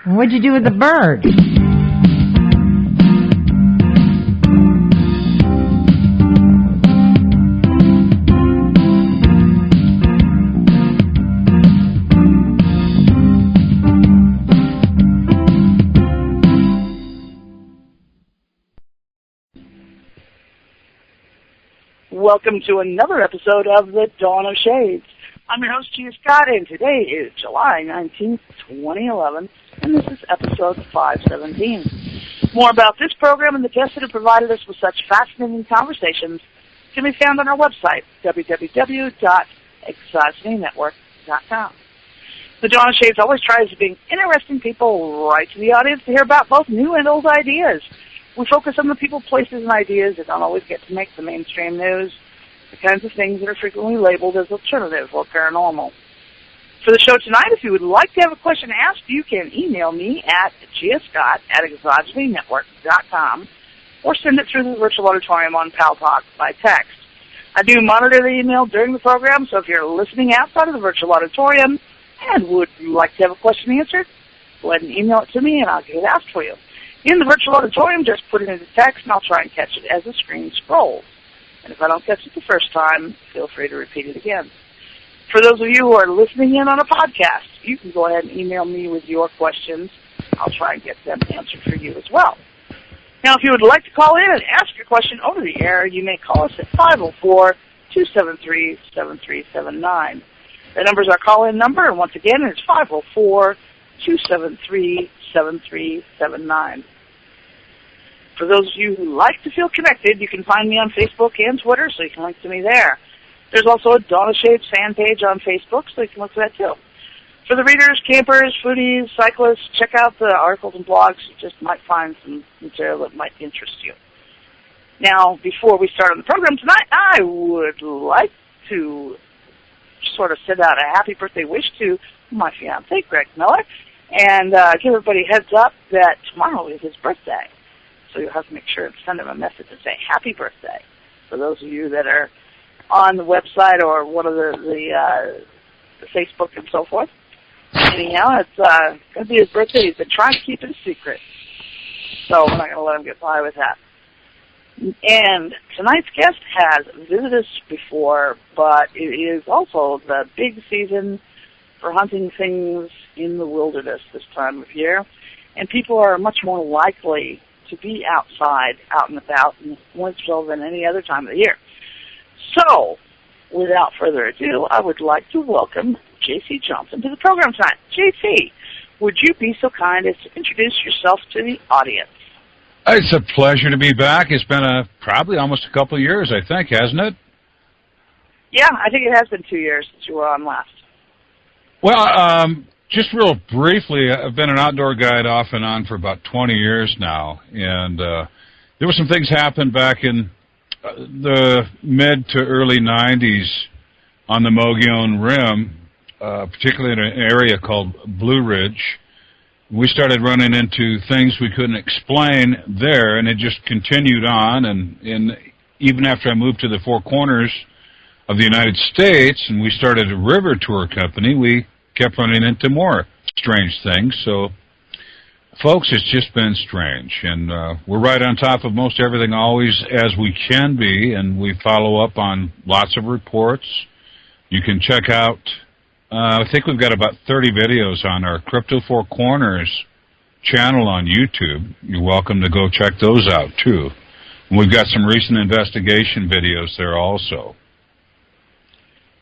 What'd you do with the bird? Welcome to another episode of The Dawn of Shades. I'm your host, Gia Scott, and today is July 19th, 2011, and this is episode 517. More about this program and the guests that have provided us with such fascinating conversations can be found on our website, www.exogenynetwork.com. The Dawn of Shades always tries to bring interesting people right to the audience to hear about both new and old ideas. We focus on the people, places, and ideas that don't always get to make the mainstream news, the kinds of things that are frequently labeled as alternative or paranormal. For the show tonight, if you would like to have a question asked, you can email me at giascott@exogenynetwork.com or send it through the virtual auditorium on PalTalk by text. I do monitor the email during the program, so if you're listening outside of the virtual auditorium and would like to have a question answered, go ahead and email it to me and I'll get it asked for you. In the virtual auditorium, just put it into text, and I'll try and catch it as the screen scrolls. And if I don't catch it the first time, feel free to repeat it again. For those of you who are listening in on a podcast, you can go ahead and email me with your questions. I'll try and get them answered for you as well. Now, if you would like to call in and ask your question over the air, you may call us at 504-273-7379. The number is our call-in number, and once again, it's 504-273-7379. For those of you who like to feel connected, you can find me on Facebook and Twitter, so you can link to me there. There's also a Dawn of Shades fan page on Facebook, so you can look for that too. For the readers, campers, foodies, cyclists, check out the articles and blogs. You just might find some material that might interest you. Now, before we start on the program tonight, I would like to sort of send out a happy birthday wish to my fiancé, Greg Miller, and give everybody a heads up that tomorrow is his birthday. So you'll have to make sure and send him a message and say happy birthday. For those of you that are on the website or one of the Facebook and so forth. Anyhow, it's going to be his birthday. He's been trying to keep it a secret. So we're not going to let him get by with that. And tonight's guest has visited us before, but it is also the big season for hunting things in the wilderness this time of year. And people are much more likely to be outside, out and about, in Wentzville than any other time of the year. So, without further ado, I would like to welcome J.C. Johnson to the program tonight. J.C., would you be so kind as to introduce yourself to the audience? It's a pleasure to be back. It's been probably almost a couple of years, I think, hasn't it? Yeah, I think it has been 2 years since you were on last. Well, just real briefly, I've been an outdoor guide off and on for about 20 years now, and there were some things happened back in the mid to early 90s on the Mogollon Rim, particularly in an area called Blue Ridge. We started running into things we couldn't explain there, and it just continued on, and even after I moved to the Four Corners of the United States and we started a river tour company, we kept running into more strange things. So, folks, it's just been strange. And we're right on top of most everything always as we can be, and we follow up on lots of reports. You can check out, I think we've got about 30 videos on our Crypto Four Corners channel on YouTube. You're welcome to go check those out, too. And we've got some recent investigation videos there also.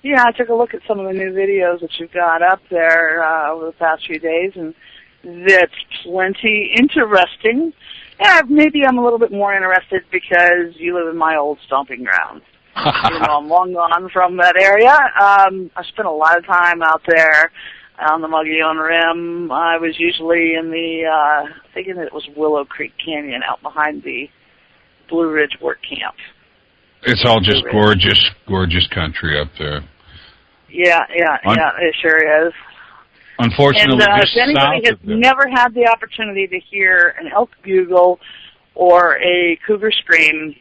Yeah, I took a look at some of the new videos that you've got up there over the past few days, and that's plenty interesting. Yeah, maybe I'm a little bit more interested because you live in my old stomping grounds. I'm long gone from that area. I spent a lot of time out there on the Mogollon Rim. I was usually in the, thinking it was Willow Creek Canyon out behind the Blue Ridge Work Camp. It's all just gorgeous, gorgeous country up there. Yeah, it sure is. Unfortunately, and if anybody has never had the opportunity to hear an elk bugle or a cougar scream,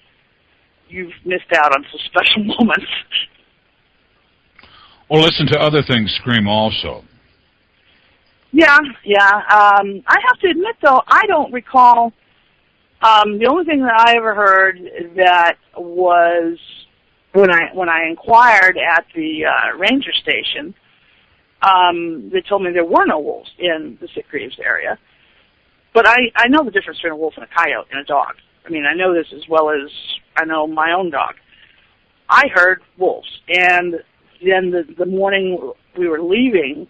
you've missed out on some special moments. Or listen to other things scream also. Yeah. I have to admit, though, I don't recall. The only thing that I ever heard that was when I inquired at the ranger station, they told me there were no wolves in the Sitgreaves area. But I know the difference between a wolf and a coyote and a dog. I mean, I know this as well as I know my own dog. I heard wolves, and then the morning we were leaving,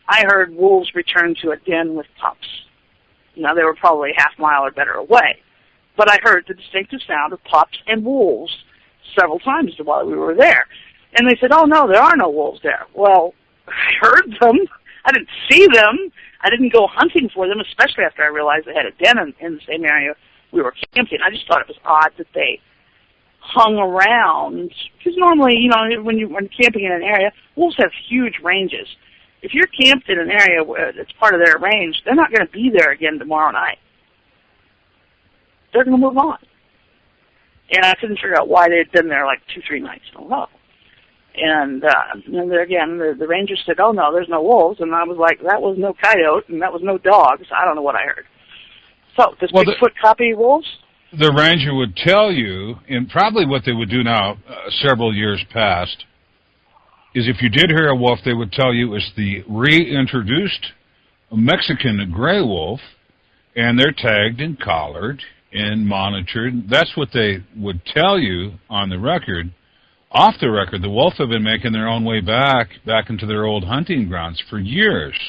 I heard wolves return to a den with pups. Now, they were probably a half mile or better away, but I heard the distinctive sound of pups and wolves several times while we were there. And they said, oh, no, there are no wolves there. Well, I heard them. I didn't see them. I didn't go hunting for them, especially after I realized they had a den in the same area we were camping. I just thought it was odd that they hung around, because normally, you know, when camping in an area, wolves have huge ranges. If you're camped in an area where it's part of their range, they're not going to be there again tomorrow night. They're going to move on. And I couldn't figure out why they'd been there like 2-3 nights in a row. And again, the ranger said, oh, no, there's no wolves. And I was like, that was no coyote, and that was no dogs. I don't know what I heard. So, does Bigfoot copy wolves? The ranger would tell you, and probably what they would do now, several years past, is if you did hear a wolf, they would tell you it's the reintroduced Mexican gray wolf, and they're tagged and collared and monitored. That's what they would tell you on the record. Off the record, the wolf have been making their own way back into their old hunting grounds for years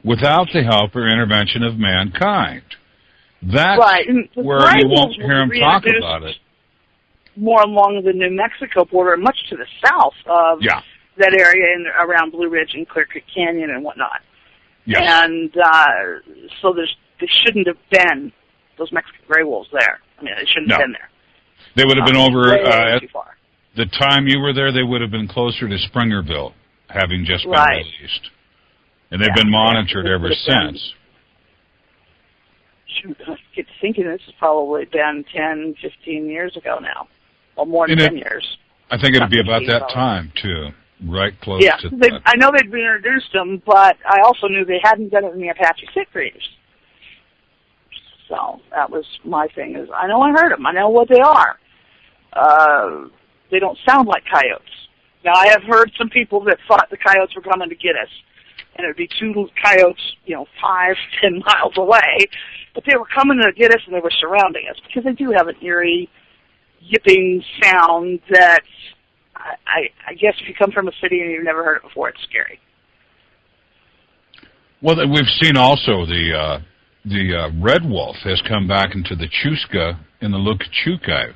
without the help or intervention of mankind. That's right. Where you won't hear them talk about it. More along the New Mexico border, much to the south of that area around Blue Ridge and Clear Creek Canyon and whatnot. Yes. And so there shouldn't have been those Mexican gray wolves there. I mean, they shouldn't have been there. They would have been over at the time you were there. They would have been closer to Springerville, having just been released, and they've been monitored ever since. Shoot, I get thinking this has probably been 10, 15 years ago now, or more than 10 years. I think it'd be about that time too, right close to that. I know they'd reintroduced them, but I also knew they hadn't done it in the Apache Sitgreaves. So that was my thing. Is I know I heard them. I know what they are. They don't sound like coyotes. Now, I have heard some people that thought the coyotes were coming to get us, and it would be two coyotes, 5, 10 miles away, but they were coming to get us, and they were surrounding us, because they do have an eerie, yipping sound that, I guess if you come from a city and you've never heard it before, it's scary. Well, we've seen also the red wolf has come back into the Chusca in the Lukachukai,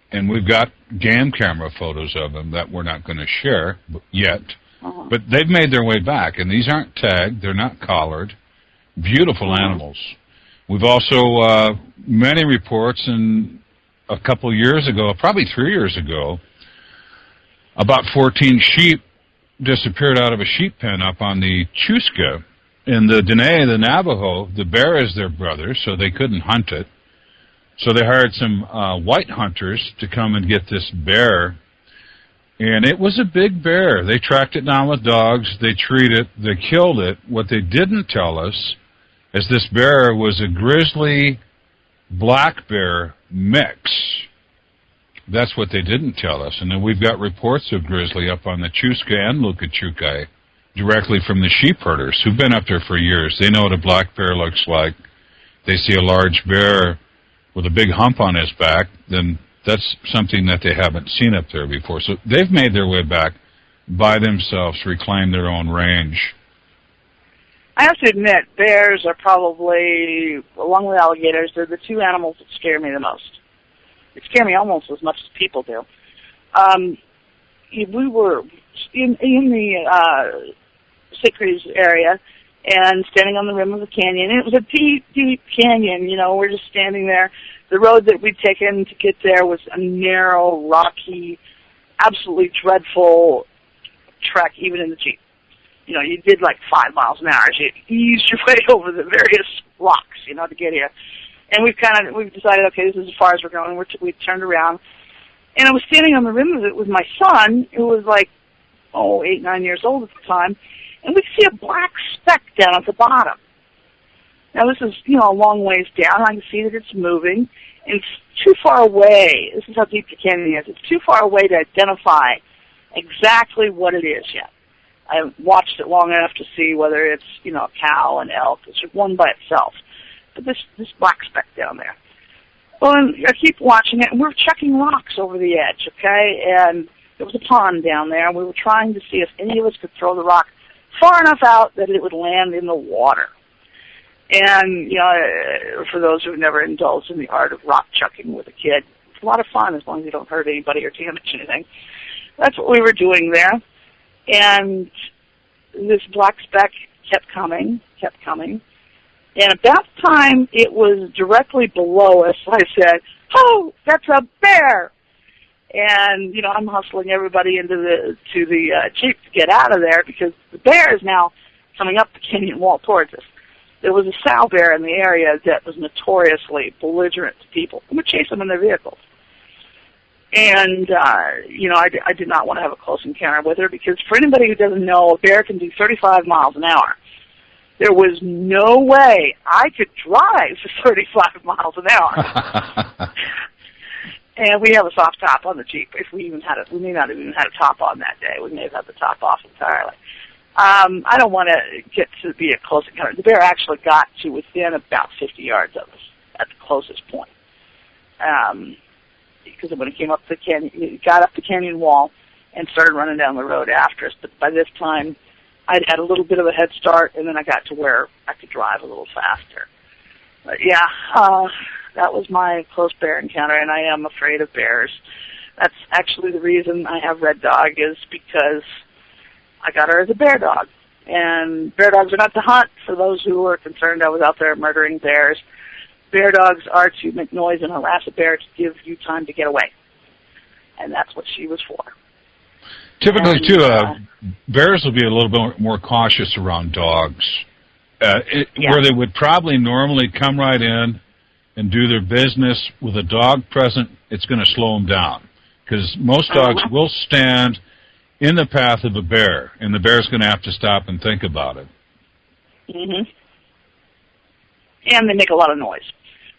and we've got GAM camera photos of them that we're not going to share yet. But they've made their way back, and these aren't tagged. They're not collared. Beautiful animals. We've also, many reports, and a couple years ago, probably 3 years ago, about 14 sheep disappeared out of a sheep pen up on the Chusca. In the Dene, the Navajo, the bear is their brother, so they couldn't hunt it. So they hired some white hunters to come and get this bear. And it was a big bear. They tracked it down with dogs. They treated it. They killed it. What they didn't tell us is this bear was a grizzly black bear mix. That's what they didn't tell us. And then we've got reports of grizzly up on the Chusca and Lukachukai directly from the sheep herders who've been up there for years. They know what a black bear looks like. They see a large bear with a big hump on his back, then that's something that they haven't seen up there before. So they've made their way back by themselves, reclaim their own range. I have to admit, bears are probably, along with alligators, they're the two animals that scare me the most. They scare me almost as much as people do. We were in the Sitgreaves area and standing on the rim of the canyon. And it was a deep, deep canyon. We're just standing there. The road that we'd taken to get there was a narrow, rocky, absolutely dreadful trek, even in the Jeep. You did like 5 miles an hour as you eased your way over the various rocks, to get here. And we've decided, okay, this is as far as we're going. We turned around. And I was standing on the rim of it with my son, who was like, 8, 9 years old at the time. and we see a black speck down at the bottom. Now, this is, a long ways down. I can see that it's moving, and it's too far away. This is how deep the canyon is. It's too far away to identify exactly what it is yet. I haven't watched it long enough to see whether it's, a cow, an elk. It's just one by itself. But this black speck down there. Well, and I keep watching it, and we're checking rocks over the edge, okay? And there was a pond down there, and we were trying to see if any of us could throw the rock far enough out that it would land in the water. And, for those who have never indulged in the art of rock chucking with a kid, it's a lot of fun as long as you don't hurt anybody or damage anything. That's what we were doing there. And this black speck kept coming. And about the time it was directly below us, I said, "Oh, that's a bear!" And I'm hustling everybody to the Jeep to get out of there because the bear is now coming up the canyon wall towards us. There was a sow bear in the area that was notoriously belligerent to people and would chase them in their vehicles. And I did not want to have a close encounter with her because for anybody who doesn't know, a bear can do 35 miles an hour. There was no way I could drive for 35 miles an hour. And we have a soft top on the Jeep. If we even had we may not have even had a top on that day. We may have had the top off entirely. I don't want to get to be a close encounter. The bear actually got to within about 50 yards of us at the closest point. Because when it came up the canyon, it got up the canyon wall and started running down the road after us. But by this time, I'd had a little bit of a head start, and then I got to where I could drive a little faster. But yeah, that was my close bear encounter, and I am afraid of bears. That's actually the reason I have Red Dog is because I got her as a bear dog. And bear dogs are not to hunt, for those who are concerned I was out there murdering bears. Bear dogs are to make noise and harass a bear to give you time to get away. And that's what she was for. Typically, too, bears will be a little bit more cautious around dogs, where they would probably normally come right in and do their business. With a dog present, it's going to slow them down because most dogs will stand in the path of a bear, and the bear's going to have to stop and think about it. Mm-hmm. And they make a lot of noise.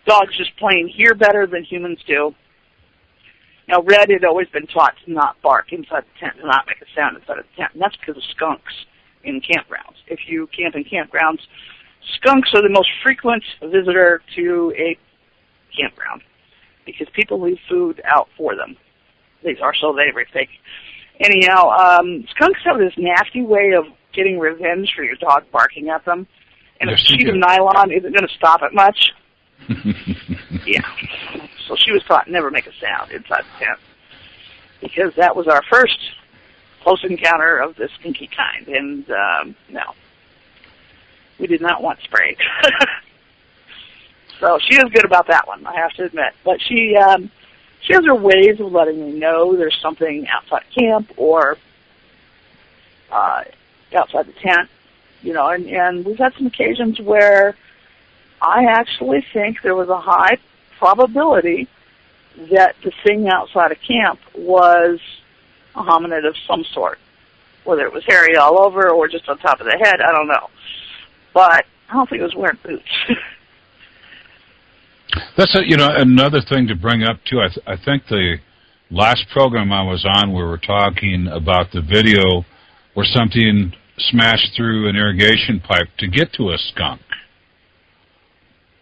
Dogs just plain hear better than humans do. Now, Red had always been taught to not bark inside the tent, to not make a sound inside of the tent, and that's because of skunks in campgrounds. If you camp in campgrounds, skunks are the most frequent visitor to a campground because people leave food out for them. These are so they think. Anyhow, skunks have this nasty way of getting revenge for your dog barking at them, and a sheet of nylon isn't going to stop it much. Yeah. So she was taught never make a sound inside the tent because that was our first close encounter of the skunky kind. And, no, we did not want sprayed. So she is good about that one, I have to admit. But she has her ways of letting me know there's something outside camp or outside the tent, and we've had some occasions where I actually think there was a high probability that the thing outside of camp was a hominid of some sort. Whether it was hairy all over or just on top of the head, I don't know. But I don't think it was wearing boots. That's another thing to bring up, too. I think the last program I was on, we were talking about the video where something smashed through an irrigation pipe to get to a skunk.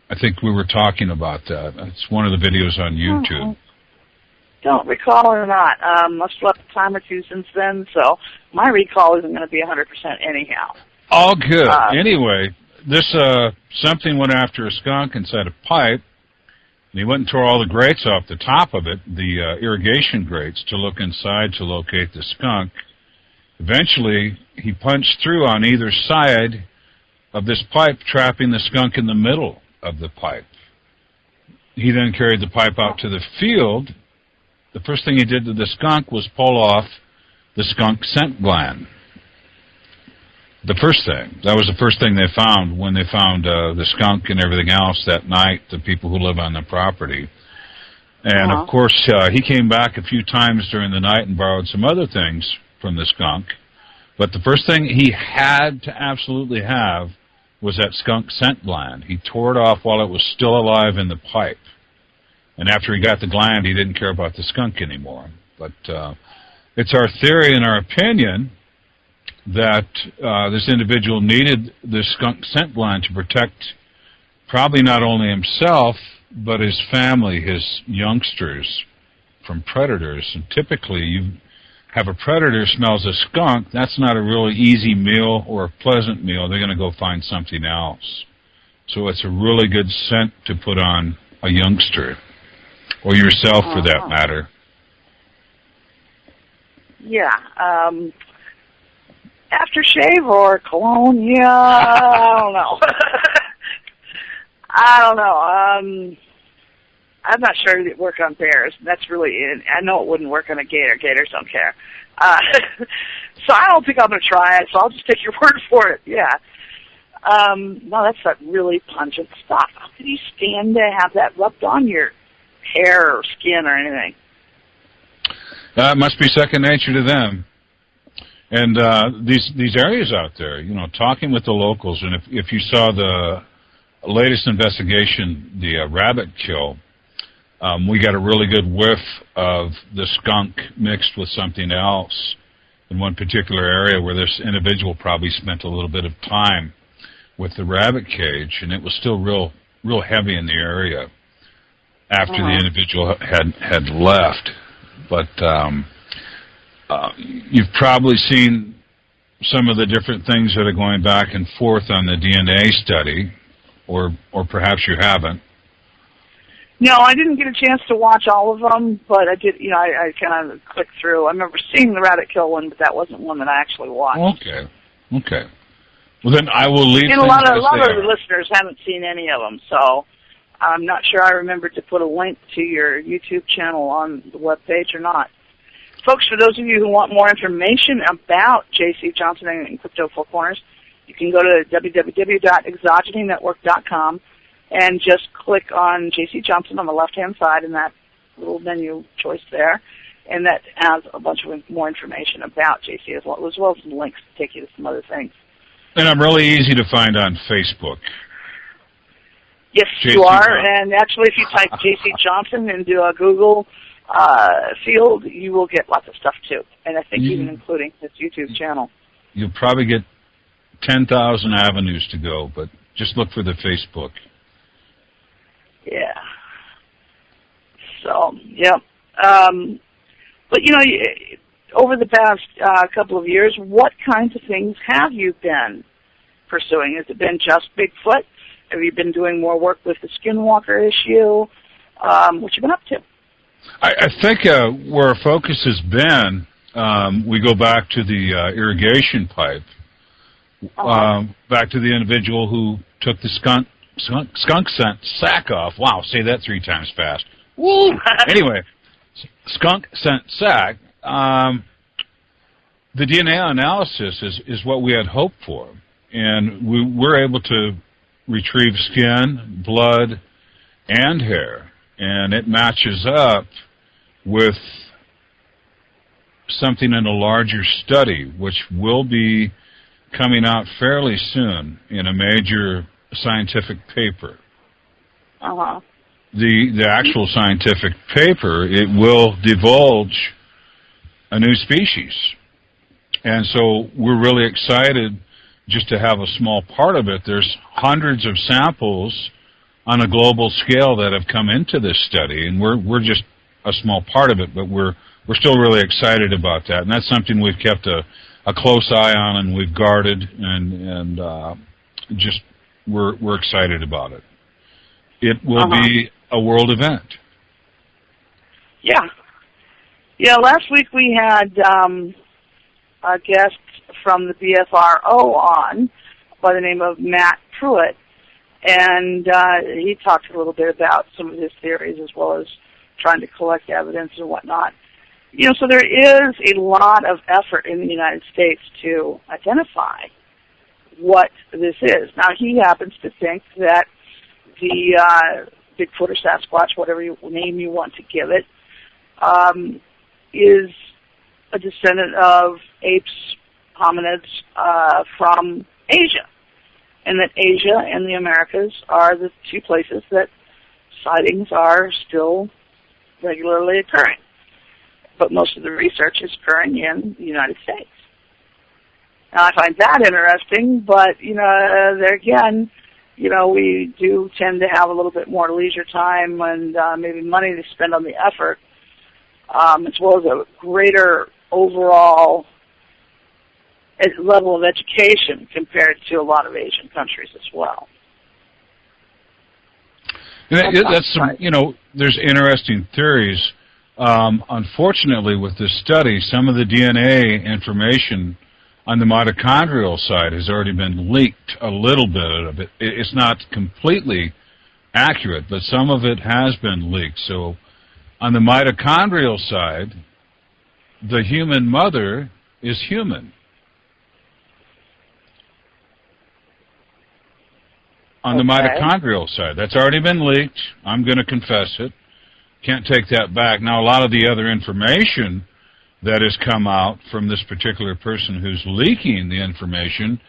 I think we were talking about that. It's one of the videos on YouTube. Don't recall or not. I've slept a time or two since then, so my recall isn't going to be 100% anyhow. All good. Anyway, this something went after a skunk inside a pipe, and he went and tore all the grates off the top of it, the irrigation grates, to look inside to locate the skunk. Eventually, he punched through on either side of this pipe, trapping the skunk in the middle of the pipe. He then carried the pipe out to the field. The first thing he did to the skunk was pull off the skunk scent gland. The first thing. That was the first thing they found when they found the skunk and everything else that night, the people who live on the property. And, of course, he came back a few times during the night and borrowed some other things from the skunk. But the first thing he had to absolutely have was that skunk scent gland. He tore it off while it was still alive in the pipe. And after he got the gland, he didn't care about the skunk anymore. But it's our theory and our opinion that this individual needed this skunk scent gland to protect probably not only himself, but his family, his youngsters, from predators. And typically, you have a predator smells a skunk, that's not a really easy meal or a pleasant meal. They're going to go find something else. So it's a really good scent to put on a youngster, or yourself for that matter. Yeah. Aftershave or cologne? Yeah, I don't know. I don't know. I'm not sure it'd work on bears. That's really, I know it wouldn't work on a gator. Gators don't care. So I don't think I'm going to try it, so I'll just take your word for it. Yeah. No, that's that really pungent stuff. How could you stand to have that rubbed on your hair or skin or anything? It must be second nature to them. And these areas out there, you know, talking with the locals, and if you saw the latest investigation, the rabbit kill, we got a really good whiff of the skunk mixed with something else in one particular area where this individual probably spent a little bit of time with the rabbit cage, and it was still real heavy in the area after the individual had left. But you've probably seen some of the different things that are going back and forth on the DNA study, or perhaps you haven't. No, I didn't get a chance to watch all of them, but I did. You know, I kind of clicked through. I remember seeing the rabbit kill one, but that wasn't one that I actually watched. Okay. Well, then I will leave. And a lot of the listeners haven't seen any of them, so I'm not sure I remembered to put a link to your YouTube channel on the webpage or not. Folks, for those of you who want more information about J.C. Johnson and Crypto Four Corners, you can go to www.exogenynetwork.com and just click on J.C. Johnson on the left-hand side in that little menu choice there, and that has a bunch of more information about J.C. as well as some links to take you to some other things. And I'm really easy to find on Facebook. Yes, you are, and actually if you type J.C. Johnson into a Google field, you will get lots of stuff too, and I think even including his YouTube channel. You'll probably get 10,000 avenues to go, but just look for the Facebook. Yeah. So, yeah. But, you know, over the past couple of years, what kinds of things have you been pursuing? Has it been just Bigfoot? Have you been doing more work with the Skinwalker issue? What you been up to? I think where our focus has been, we go back to the irrigation pipe, back to the individual who took the skunk scent sack off. Wow, say that 3 times fast. Woo! Anyway, skunk scent sack. The DNA analysis is what we had hoped for, and we were able to retrieve skin, blood, and hair, and it matches up with something in a larger study, which will be coming out fairly soon in a major scientific paper. The actual scientific paper, it will divulge a new species. And so we're really excited just to have a small part of it. There's hundreds of samples on a global scale that have come into this study, and we're just a small part of it, but we're still really excited about that. And that's something we've kept a close eye on, and we've guarded, and just we're excited about it. It will be a world event. Yeah. Last week we had a guest from the BFRO on by the name of Matt Pruitt, and he talked a little bit about some of his theories as well as trying to collect evidence and whatnot. You know, so there is a lot of effort in the United States to identify what this is. Now, he happens to think that the Bigfoot or Sasquatch, whatever name you want to give it, is a descendant of apes hominids from Asia, and that Asia and the Americas are the two places that sightings are still regularly occurring. But most of the research is occurring in the United States. Now, I find that interesting, but, there again, we do tend to have a little bit more leisure time and maybe money to spend on the effort, as well as a greater overall level of education compared to a lot of Asian countries as well. That's there's interesting theories. Unfortunately, with this study, some of the DNA information on the mitochondrial side has already been leaked a little bit of it. It's not completely accurate, but some of it has been leaked. So on the mitochondrial side, the human mother is human. On the mitochondrial side. That's already been leaked. I'm going to confess it. Can't take that back. Now, a lot of the other information that has come out from this particular person who's leaking the information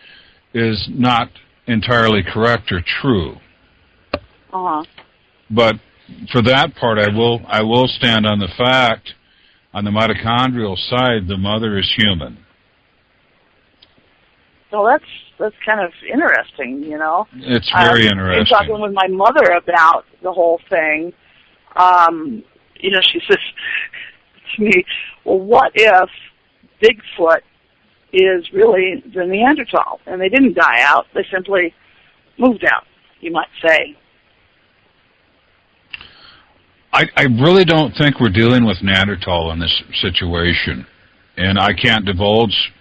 is not entirely correct or true. Uh-huh. But for that part, I will stand on the fact, on the mitochondrial side, the mother is human. Well, that's kind of interesting, It's very interesting. I was talking with my mother about the whole thing. She says to me, well, what if Bigfoot is really the Neanderthal? And they didn't die out. They simply moved out, you might say. I really don't think we're dealing with Neanderthal in this situation. And I can't divulge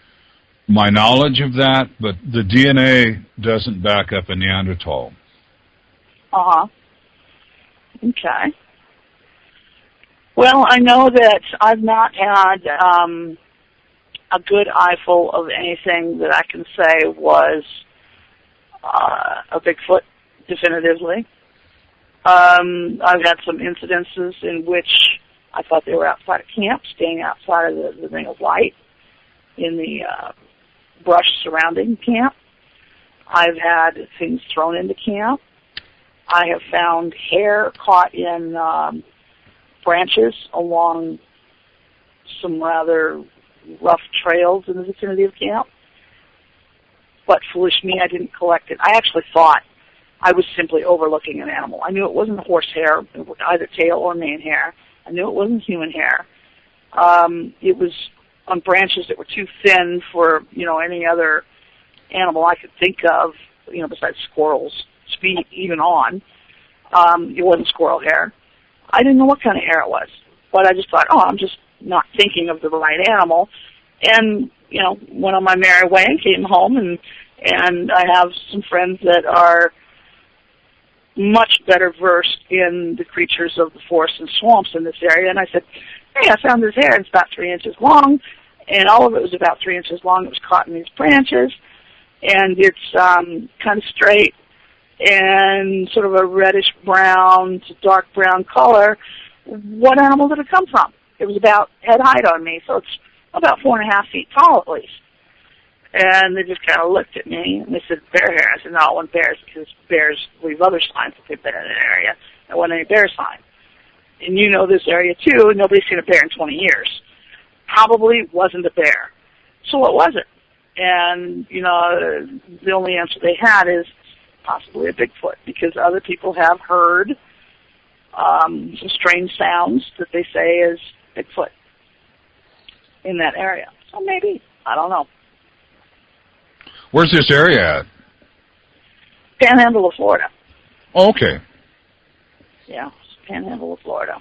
my knowledge of that, but the DNA doesn't back up a Neanderthal. Uh-huh. Okay. Well, I know that I've not had a good eyeful of anything that I can say was a Bigfoot, definitively. I've had some incidences in which I thought they were outside of camp, staying outside of the ring of light in the brush surrounding camp. I've had things thrown into camp. I have found hair caught in branches along some rather rough trails in the vicinity of camp. But foolish me, I didn't collect it. I actually thought I was simply overlooking an animal. I knew it wasn't horse hair, either tail or mane hair. I knew it wasn't human hair. It was on branches that were too thin for, any other animal I could think of, besides squirrels, to be even on. It wasn't squirrel hair. I didn't know what kind of hair it was, but I just thought, I'm just not thinking of the right animal. And, went on my merry way and came home, and I have some friends that are much better versed in the creatures of the forests and swamps in this area. And I said, hey, I found this hair. It's about 3 inches long, and all of it was about 3 inches long. It was caught in these branches, and it's kind of straight and sort of a reddish-brown to dark brown color. What animal did it come from? It was about head height on me, so it's about 4.5 feet tall at least. And they just kind of looked at me, and they said, bear hair. I said, no, it wasn't bears, because bears leave other signs if they've been in an area. There wasn't any bear sign. And you know this area, too, and nobody's seen a bear in 20 years. Probably wasn't a bear. So what was it? And, the only answer they had is possibly a Bigfoot, because other people have heard some strange sounds that they say is Bigfoot in that area. So maybe, I don't know. Where's this area at? Panhandle of Florida. Oh, okay. Yeah, Panhandle of Florida.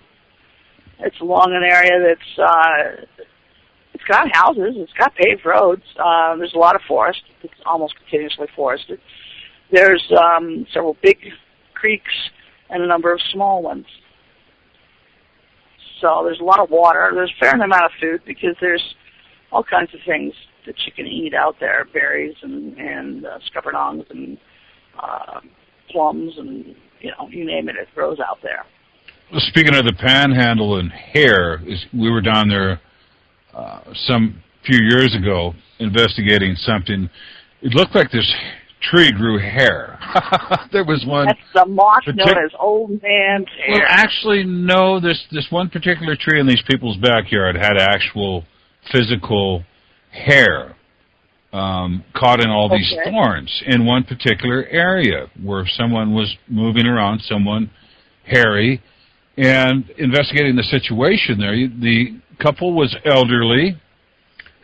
It's along an area that's, it's got houses, it's got paved roads, there's a lot of forest, it's almost continuously forested. There's several big creeks and a number of small ones. So there's a lot of water, there's a fair amount of food, because there's all kinds of things that you can eat out there, berries and scuppernongs and plums and, you name it, it grows out there. Well, speaking of the Panhandle and hair, we were down there some few years ago investigating something. It looked like this tree grew hair. There was one. That's the moth known as old man's hair. Well, actually, no. This one particular tree in these people's backyard had actual physical hair caught in all these thorns in one particular area where someone was moving around, someone hairy, and investigating the situation there. The couple was elderly,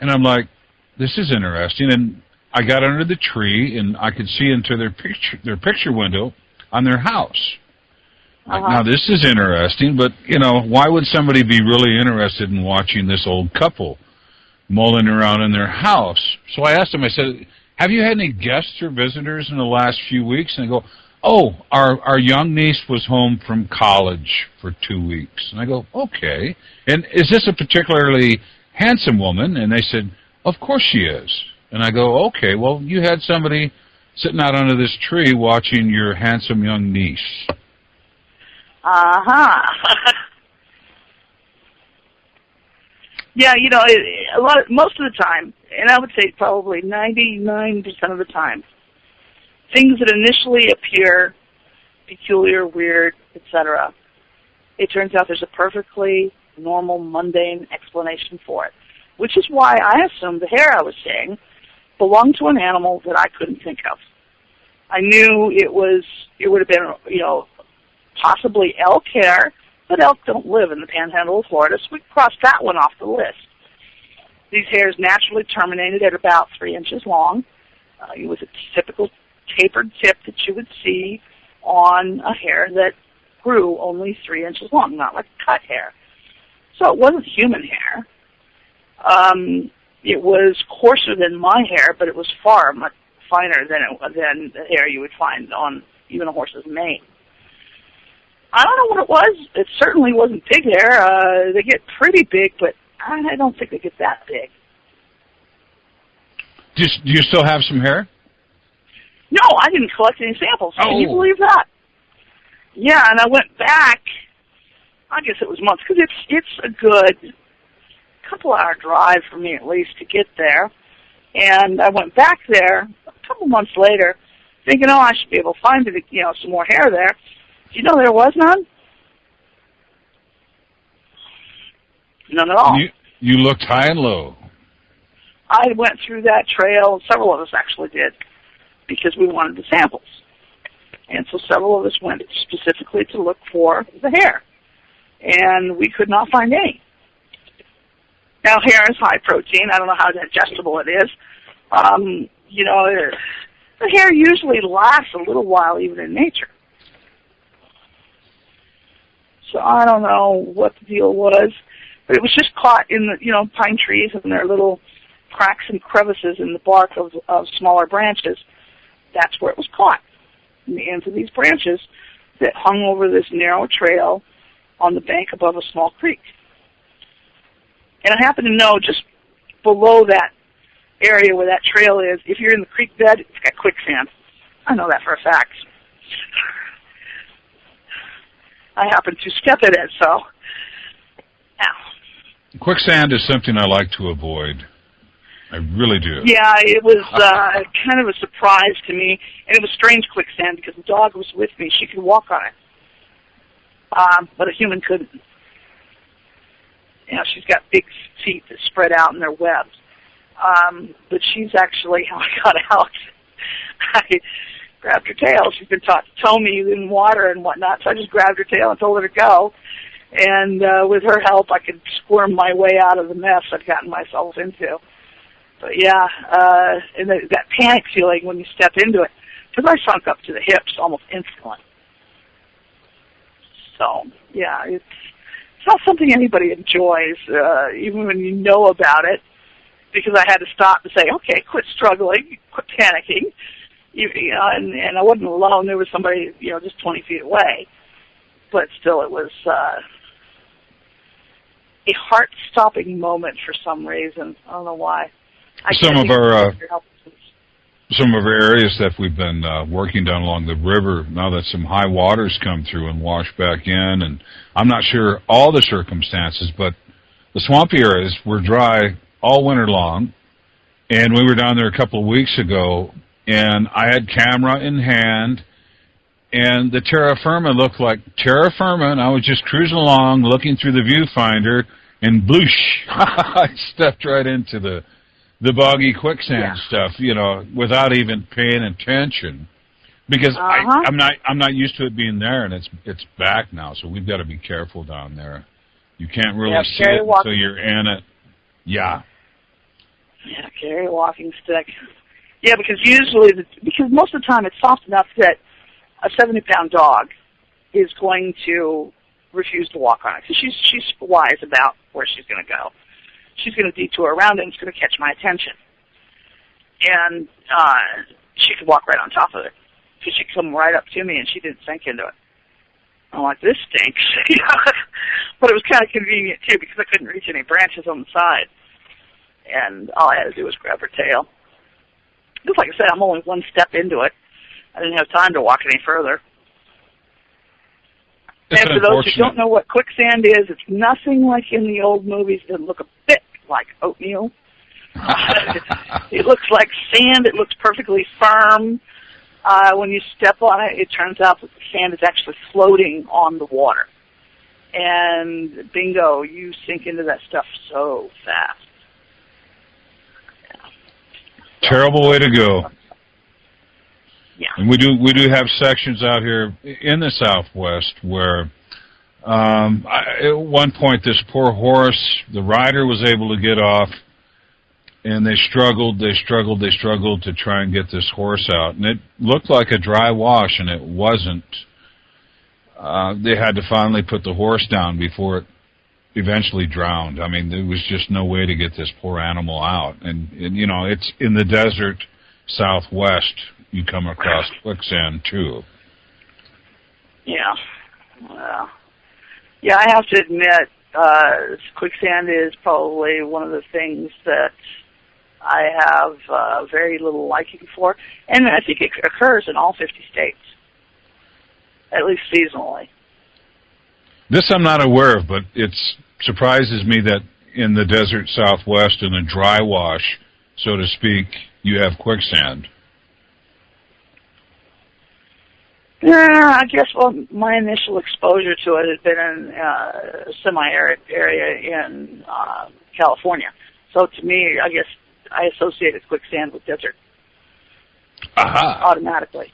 and I'm like, this is interesting. And I got under the tree, and I could see into their picture window on their house. Like, now, this is interesting, but, you know, why would somebody be really interested in watching this old couple mulling around in their house? So I asked them, I said, have you had any guests or visitors in the last few weeks? And they go, oh, our young niece was home from college for 2 weeks. And I go, okay. And is this a particularly handsome woman? And they said, of course she is. And I go, okay, well, you had somebody sitting out under this tree watching your handsome young niece. Yeah, you know, most of the time, and I would say probably 99% of the time, things that initially appear peculiar, weird, etc., it turns out there's a perfectly normal, mundane explanation for it, which is why I assumed the hair I was seeing belonged to an animal that I couldn't think of. I knew it would have been, you know, possibly elk hair, but elk don't live in the panhandle of Florida, so we crossed that one off the list. These hairs naturally terminated at about 3 inches long. It was a typical tapered tip that you would see on a hair that grew only 3 inches long, not like cut hair. So it wasn't human hair. It was coarser than my hair, but it was far much finer than the hair you would find on even a horse's mane. I don't know what it was. It certainly wasn't pig hair. They get pretty big, but I don't think they get that big. Do you still have some hair? No, I didn't collect any samples. Can you believe that? Yeah, and I went back, I guess it was months, because it's a good couple-hour drive for me at least to get there. And I went back there a couple months later thinking, oh, I should be able to find it, you know, some more hair there. Do you know there was none? None at all. You looked high and low. I went through that trail, several of us actually did, because we wanted the samples. And so several of us went specifically to look for the hair. And we could not find any. Now, hair is high protein. I don't know how digestible it is. You know, the hair usually lasts a little while even in nature. So I don't know what the deal was, but it was just caught in the, you know, pine trees and their little cracks and crevices in the bark of smaller branches. That's where it was caught, in the ends of these branches that hung over this narrow trail on the bank above a small creek. And I happen to know just below that area where that trail is, if you're in the creek bed, it's got quicksand. I know that for a fact. I happen to step in it, so. Ow. Quicksand is something I like to avoid. I really do. Yeah, it was kind of a surprise to me, and it was strange quicksand because the dog was with me. She could walk on it, but a human couldn't. You know, she's got big feet that spread out in their webs. But she's actually how I got out. I grabbed her tail. She's been taught to tow me in water and whatnot, so I just grabbed her tail and told her to go. And with her help, I could squirm my way out of the mess I'd gotten myself into. But yeah, and that panic feeling when you step into it, because I sunk up to the hips almost instantly. So yeah, it's not something anybody enjoys, even when you know about it, because I had to stop and say, okay, quit struggling, quit panicking. You know, and I wasn't alone. There was somebody, you know, just 20 feet away. But still, it was a heart-stopping moment for some reason. I don't know why. Some of our areas that we've been working down along the river, now that some high waters come through and wash back in, and I'm not sure all the circumstances, but the swampy areas were dry all winter long. And we were down there a couple of weeks ago, and I had camera in hand, and the terra firma looked like terra firma, and I was just cruising along, looking through the viewfinder, and bloosh, I stepped right into the boggy quicksand stuff, you know, without even paying attention, because I'm not used to it being there, and it's back now, so we've got to be careful down there. You can't really see it until you're in it. Yeah. Yeah, carry a walking stick. Yeah, because because most of the time it's soft enough that a 70-pound dog is going to refuse to walk on it. Because she's wise about where she's going to go. She's going to detour around it and it's going to catch my attention. And she could walk right on top of it. Because she'd come right up to me and she didn't sink into it. I'm like, this stinks. But it was kind of convenient, too, because I couldn't reach any branches on the side. And all I had to do was grab her tail. Just like I said, I'm only one step into it. I didn't have time to walk any further. And for those who don't know what quicksand is, it's nothing like in the old movies that look a bit like oatmeal. It looks like sand. It looks perfectly firm. When you step on it, it turns out that the sand is actually floating on the water. And bingo, you sink into that stuff so fast. Terrible way to go. Yeah. And we do have sections out here in the Southwest where at one point this poor horse, the rider was able to get off, and they struggled to try and get this horse out. And it looked like a dry wash, and it wasn't. They had to finally put the horse down before it eventually drowned. I mean, there was just no way to get this poor animal out. And you know, it's in the desert Southwest, you come across quicksand too. Yeah. Yeah, I have to admit, quicksand is probably one of the things that I have very little liking for. And I think it occurs in all 50 states, at least seasonally. This I'm not aware of, but it surprises me that in the desert Southwest, in a dry wash, so to speak, you have quicksand. Yeah, I guess, well, my initial exposure to it had been in a semi-arid area in California. So to me, I guess I associated quicksand with desert automatically.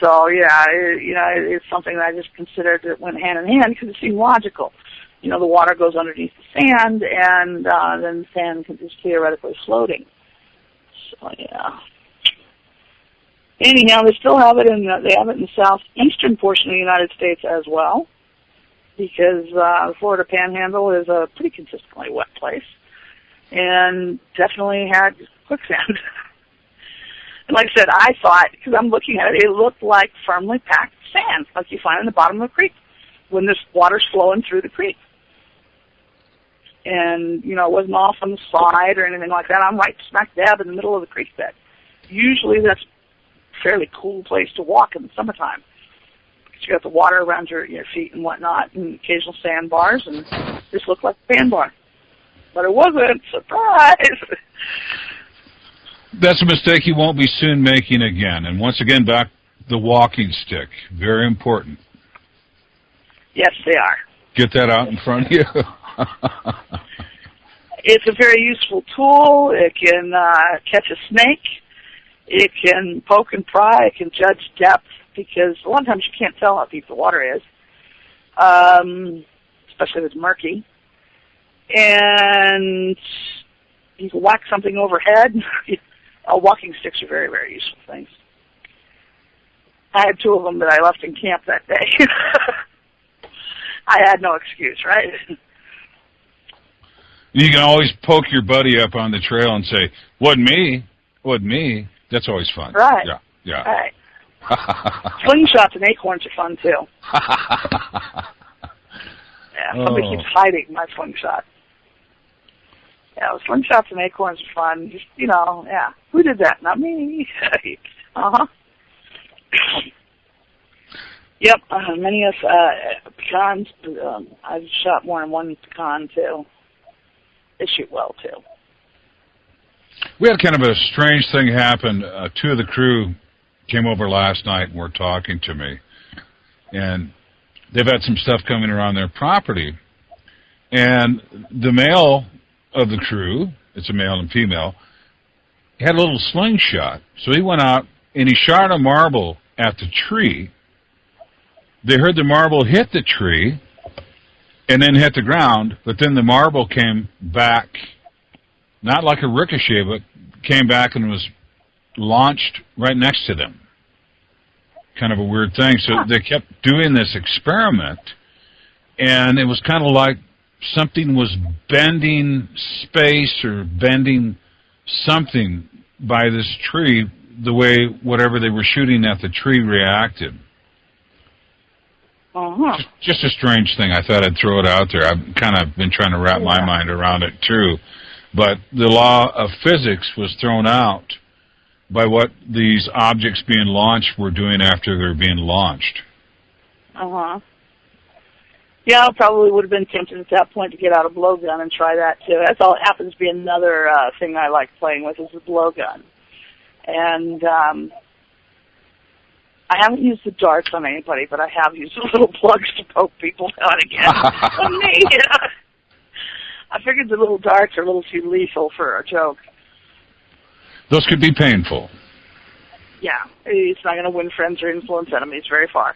So, yeah, it's something that I just considered that went hand in hand because it seemed logical. You know, the water goes underneath the sand, and then the sand is theoretically floating. So, yeah. Anyhow, they still have it they have it in the southeastern portion of the United States as well, because the Florida Panhandle is a pretty consistently wet place, and definitely had quicksand. And like I said, I thought, because I'm looking at it, it looked like firmly packed sand, like you find in the bottom of a creek when this water's flowing through the creek. And, you know, it wasn't off on the side or anything like that. I'm right smack dab in the middle of the creek bed. Usually that's a fairly cool place to walk in the summertime. You got the water around your feet and whatnot, and occasional sandbars, and this looked like a sandbar. But it wasn't. Surprise! That's a mistake you won't be soon making again. And once again, back the walking stick. Very important. Yes, they are. Get that out in front of you. It's a very useful tool. It can catch a snake. It can poke and pry. It can judge depth, because a lot of times you can't tell how deep the water is, especially if it's murky. And you can whack something overhead. Walking sticks are very, very useful things. I had 2 of them that I left in camp that day. I had no excuse, right? You can always poke your buddy up on the trail and say, "Wasn't me." That's always fun. Right. Yeah. Right. Slingshots and acorns are fun, too. Yeah, somebody keeps hiding my slingshot. Yeah, slingshots and acorns are fun. Just, yeah. Who did that? Not me. Uh-huh. Yep, many of pecans. I've shot more than one pecan, too. they shoot well too. We had kind of a strange thing happen. Two of the crew came over last night and were talking to me, and they've had some stuff coming around their property. And the male of the crew, it's a male and female, had a little slingshot. So he went out and he shot a marble at the tree. They heard the marble hit the tree and then hit the ground, but then the marble came back, not like a ricochet, but came back and was launched right next to them. Kind of a weird thing. So they kept doing this experiment, and it was kind of like something was bending space or bending something by this tree, the way whatever they were shooting at the tree reacted. Just a strange thing. I thought I'd throw it out there. I've kind of been trying to wrap my mind around it too. But the law of physics was thrown out by what these objects being launched were doing after they're being launched. Yeah, I probably would have been tempted at that point to get out a blowgun and try that too. That's all. It happens to be another thing I like playing with is the blowgun. And I haven't used the darts on anybody, but I have used the little plugs to poke people now and again. On me, I figured the little darts are a little too lethal for a joke. Those could be painful. Yeah, it's not going to win friends or influence enemies very far.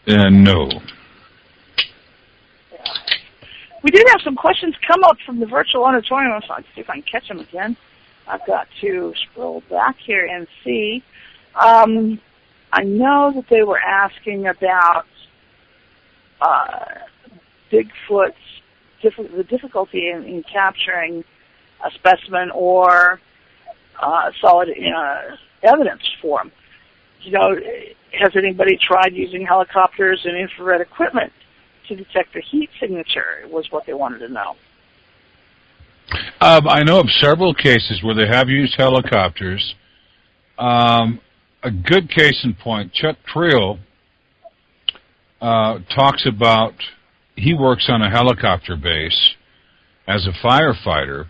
No. Yeah. We did have some questions come up from the virtual auditorium, so I'll see if I can catch them again. I've got to scroll back here and see. I know that they were asking about Bigfoot's the difficulty in capturing a specimen or solid evidence for them. You know, has anybody tried using helicopters and infrared equipment to detect the heat signature? Was what they wanted to know. I know of several cases where they have used helicopters. A good case in point, Chuck Creel talks about, he works on a helicopter base as a firefighter.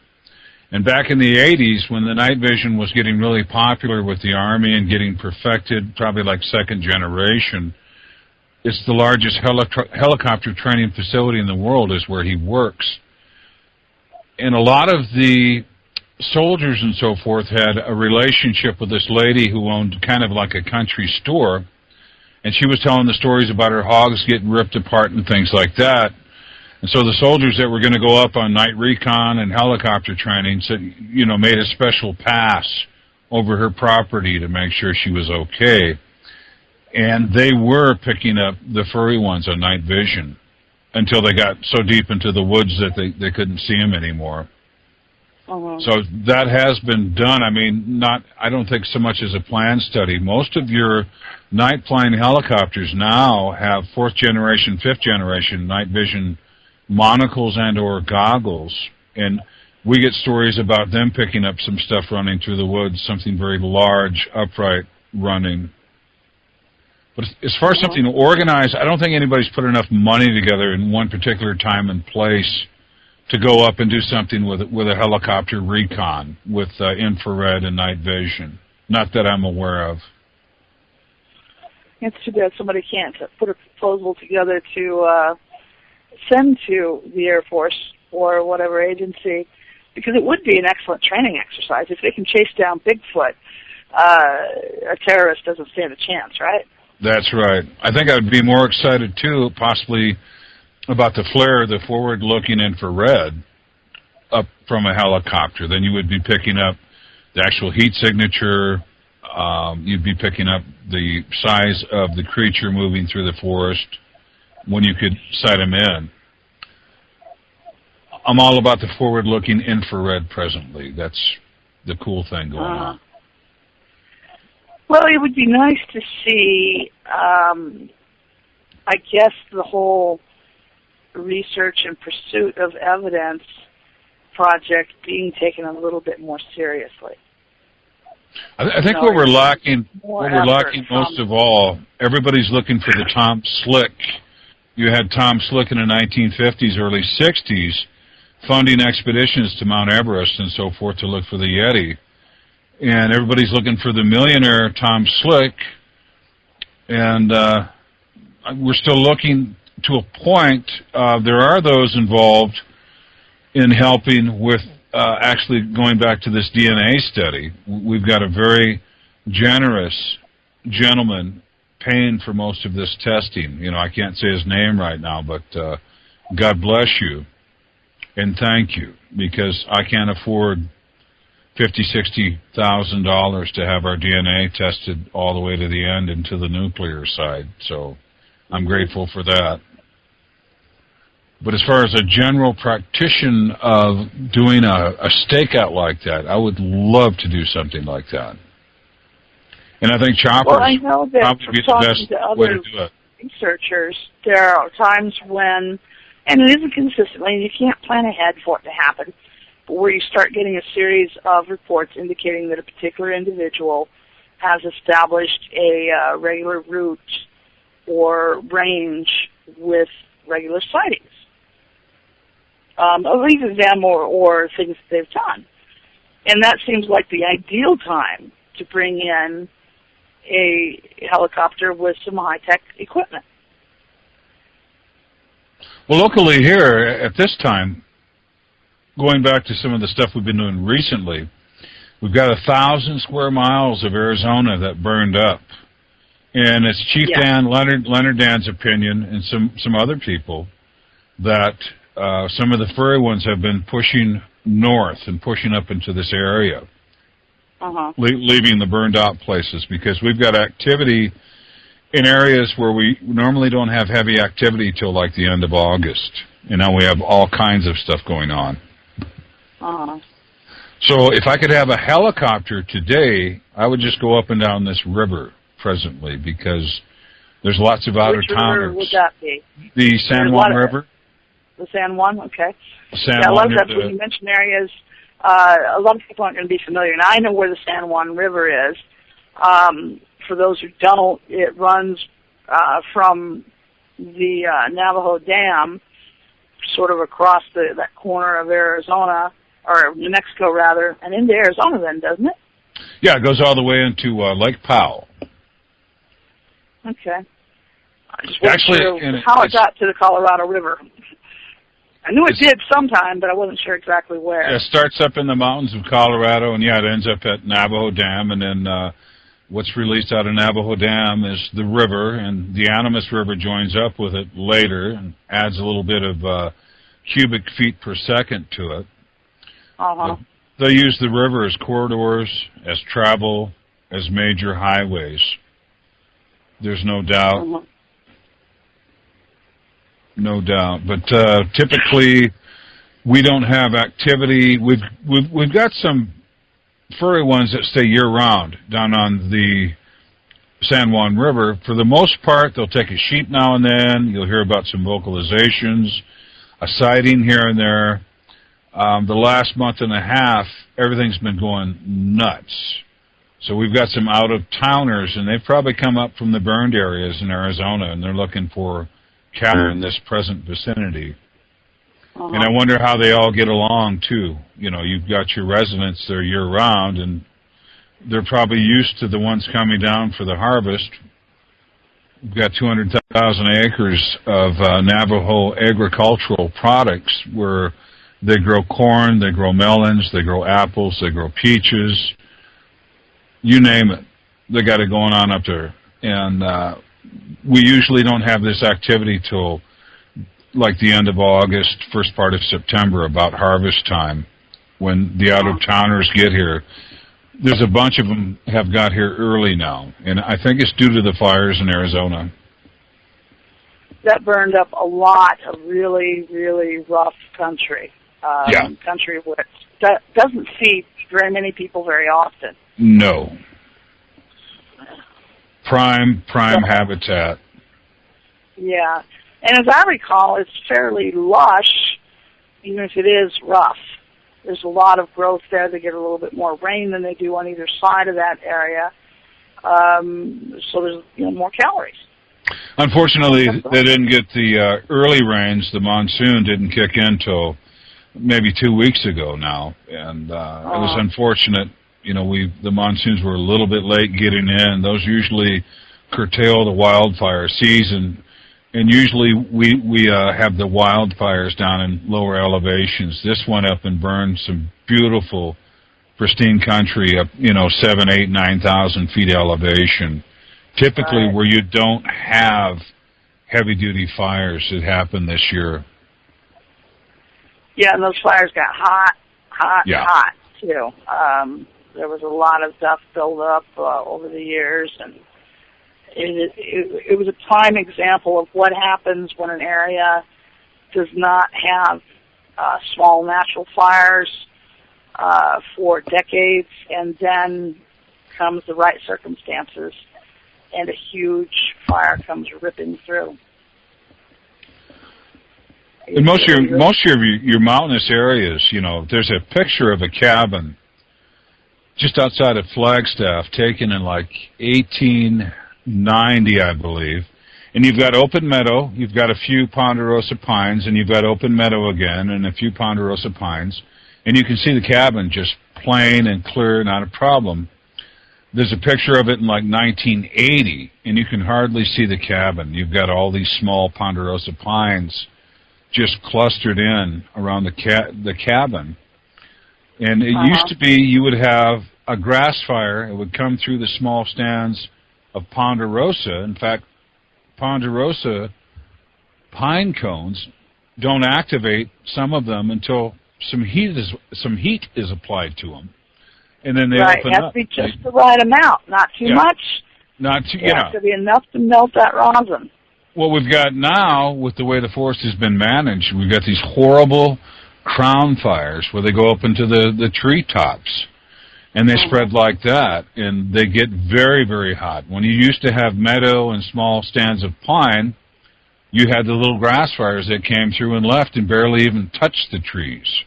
And back in the 80s, when the night vision was getting really popular with the Army and getting perfected, probably like second generation, it's the largest helicopter training facility in the world is where he works. And a lot of the soldiers and so forth had a relationship with this lady who owned kind of like a country store, and she was telling the stories about her hogs getting ripped apart and things like that. And so the soldiers that were going to go up on night recon and helicopter training said, made a special pass over her property to make sure she was okay. And they were picking up the furry ones on night vision until they got so deep into the woods that they couldn't see them anymore. So that has been done. I mean, I don't think so much as a planned study. Most of your night flying helicopters now have 4th generation, 5th generation night vision monocles and or goggles. And we get stories about them picking up some stuff running through the woods, something very large, upright, running. But as far as something organized, I don't think anybody's put enough money together in one particular time and place to go up and do something with a helicopter recon with infrared and night vision. Not that I'm aware of. It's too bad somebody can't put a proposal together to send to the Air Force or whatever agency, because it would be an excellent training exercise. If they can chase down Bigfoot, a terrorist doesn't stand a chance, right? That's right. I think I would be more excited, too, possibly about the FLIR, the forward-looking infrared, up from a helicopter. Then you would be picking up the actual heat signature. You'd be picking up the size of the creature moving through the forest when you could sight them in. I'm all about the forward-looking infrared presently. That's the cool thing going on. Well, it would be nice to see, I guess, the whole research and pursuit of evidence project being taken a little bit more seriously. I think what we're lacking most of all, everybody's looking for the Tom Slick. You had Tom Slick in the 1950s, early 60s, funding expeditions to Mount Everest and so forth to look for the Yeti. And everybody's looking for the millionaire Tom Slick. And we're still looking to a point. There are those involved in helping with actually going back to this DNA study. We've got a very generous gentleman paying for most of this testing. You know, I can't say his name right now, but God bless you and thank you, because I can't afford $50,000-$60,000 to have our DNA tested all the way to the end into the nuclear side. So I'm grateful for that. But as far as a general practitioner of doing a stakeout like that, I would love to do something like that. And I think choppers I know that probably be the best way to do it. Researchers, there are times when, and it isn't consistently, and you can't plan ahead for it to happen, but where you start getting a series of reports indicating that a particular individual has established a regular route or range with regular sightings. Either them or things that they've done. And that seems like the ideal time to bring in a helicopter with some high-tech equipment. Well, locally here, at this time, going back to some of the stuff we've been doing recently, we've got 1,000 square miles of Arizona that burned up. And it's Chief Dan, Leonard Dan's opinion, and some other people, that some of the furry ones have been pushing north and pushing up into this area, leaving the burned out places, because we've got activity in areas where we normally don't have heavy activity till like the end of August. And now we have all kinds of stuff going on. So if I could have a helicopter today, I would just go up and down this river presently, because there's lots of out-of-towners. Which river would that be? The San Juan River. The San Juan, okay. San a lot Juan, of times when you mention areas, a lot of people aren't going to be familiar. Now, I know where the San Juan River is. For those who don't, it runs from the Navajo Dam, sort of across that corner of Arizona, or New Mexico, rather, and into Arizona then, doesn't it? Yeah, it goes all the way into Lake Powell. Okay. I just wasn't sure how it got to the Colorado River. I knew it did sometime, but I wasn't sure exactly where. It starts up in the mountains of Colorado, and it ends up at Navajo Dam, and then what's released out of Navajo Dam is the river, and the Animas River joins up with it later and adds a little bit of cubic feet per second to it. They use the river as corridors, as travel, as major highways. There's no doubt. No doubt. But typically, we don't have activity. We've got some furry ones that stay year-round down on the San Juan River. For the most part, they'll take a sheep now and then. You'll hear about some vocalizations, a sighting here and there. The last month and a half, everything's been going nuts. So we've got some out-of-towners, and they've probably come up from the burned areas in Arizona, and they're looking for cattle in this present vicinity. And I wonder how they all get along, too. You know, you've got your residents there year-round, and they're probably used to the ones coming down for the harvest. We've got 200,000 acres of Navajo agricultural products where they grow corn, they grow melons, they grow apples, they grow peaches, you name it. They got it going on up there. And we usually don't have this activity till like the end of August, first part of September, about harvest time, when the out-of-towners get here. There's a bunch of them have got here early now, and I think it's due to the fires in Arizona. That burned up a lot of really, really rough country. Country which doesn't see very many people very often. No. Prime habitat. Yeah. And as I recall, it's fairly lush, even if it is rough. There's a lot of growth there. They get a little bit more rain than they do on either side of that area. So there's more calories. Unfortunately, they didn't get the early rains. The monsoon didn't kick in till maybe 2 weeks ago now, and it was unfortunate. You know, the monsoons were a little bit late getting in. Those usually curtail the wildfire season, and usually we have the wildfires down in lower elevations. This went up and burned some beautiful, pristine country up, 7, 8, 9,000 feet elevation. Typically, where you don't have heavy-duty fires that happen this year. Yeah, and those fires got hot too. There was a lot of stuff built up over the years, and it was a prime example of what happens when an area does not have small natural fires for decades, and then comes the right circumstances, and a huge fire comes ripping through. In most of your mountainous areas, there's a picture of a cabin just outside of Flagstaff, taken in like 1890, I believe. And you've got open meadow, you've got a few ponderosa pines, and you've got open meadow again, and a few ponderosa pines. And you can see the cabin just plain and clear, not a problem. There's a picture of it in like 1980, and you can hardly see the cabin. You've got all these small ponderosa pines just clustered in around the cabin. And it used to be you would have a grass fire. It would come through the small stands of ponderosa. In fact, ponderosa pine cones don't activate, some of them, until some heat is applied to them. And then they open up. Right, it has to be just the right amount, not too much. Not too, It has to be enough to melt that rosin. What we've got now, with the way the forest has been managed, we've got these horrible crown fires where they go up into the treetops, and they spread like that, and they get very, very hot. When you used to have meadow and small stands of pine, you had the little grass fires that came through and left and barely even touched the trees.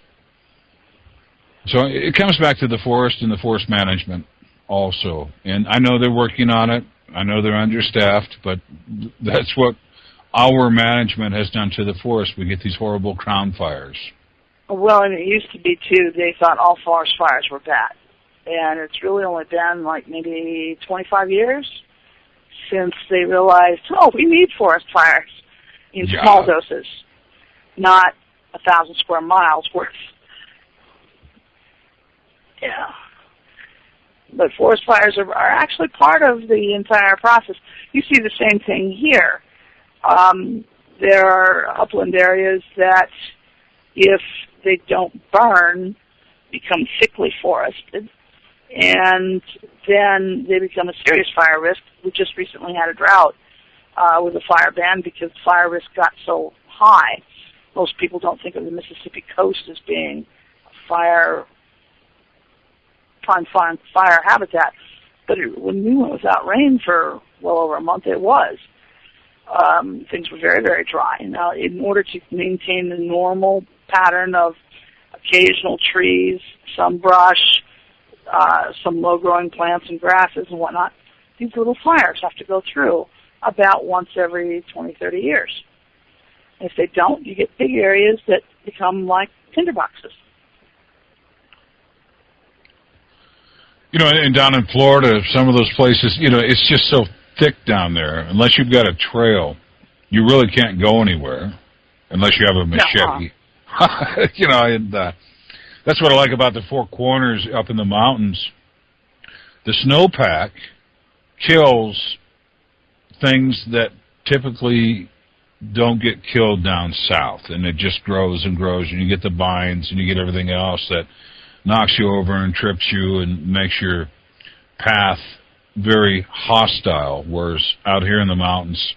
So it comes back to the forest and the forest management also. And I know they're working on it. I know they're understaffed, but that's what our management has done to the forest. We get these horrible crown fires. Well, and it used to be, too, they thought all forest fires were bad. And it's really only been like maybe 25 years since they realized, we need forest fires in small doses, not 1,000 square miles worth. Yeah. But forest fires are actually part of the entire process. You see the same thing here. There are upland areas that, if they don't burn, become thickly forested, and then they become a serious fire risk. We just recently had a drought with a fire ban because fire risk got so high. Most people don't think of the Mississippi coast as being a prime fire habitat, but when we went without rain for well over a month, it was. Things were very, very dry. Now, in order to maintain the normal pattern of occasional trees, some brush, some low-growing plants and grasses and whatnot, these little fires have to go through about once every 20, 30 years. If they don't, you get big areas that become like tinderboxes. And down in Florida, some of those places, it's just so thick down there. Unless you've got a trail, you really can't go anywhere unless you have a machete. And that's what I like about the Four Corners up in the mountains. The snowpack kills things that typically don't get killed down south, and it just grows and grows, and you get the vines, and you get everything else that knocks you over and trips you and makes your path very hostile, whereas out here in the mountains,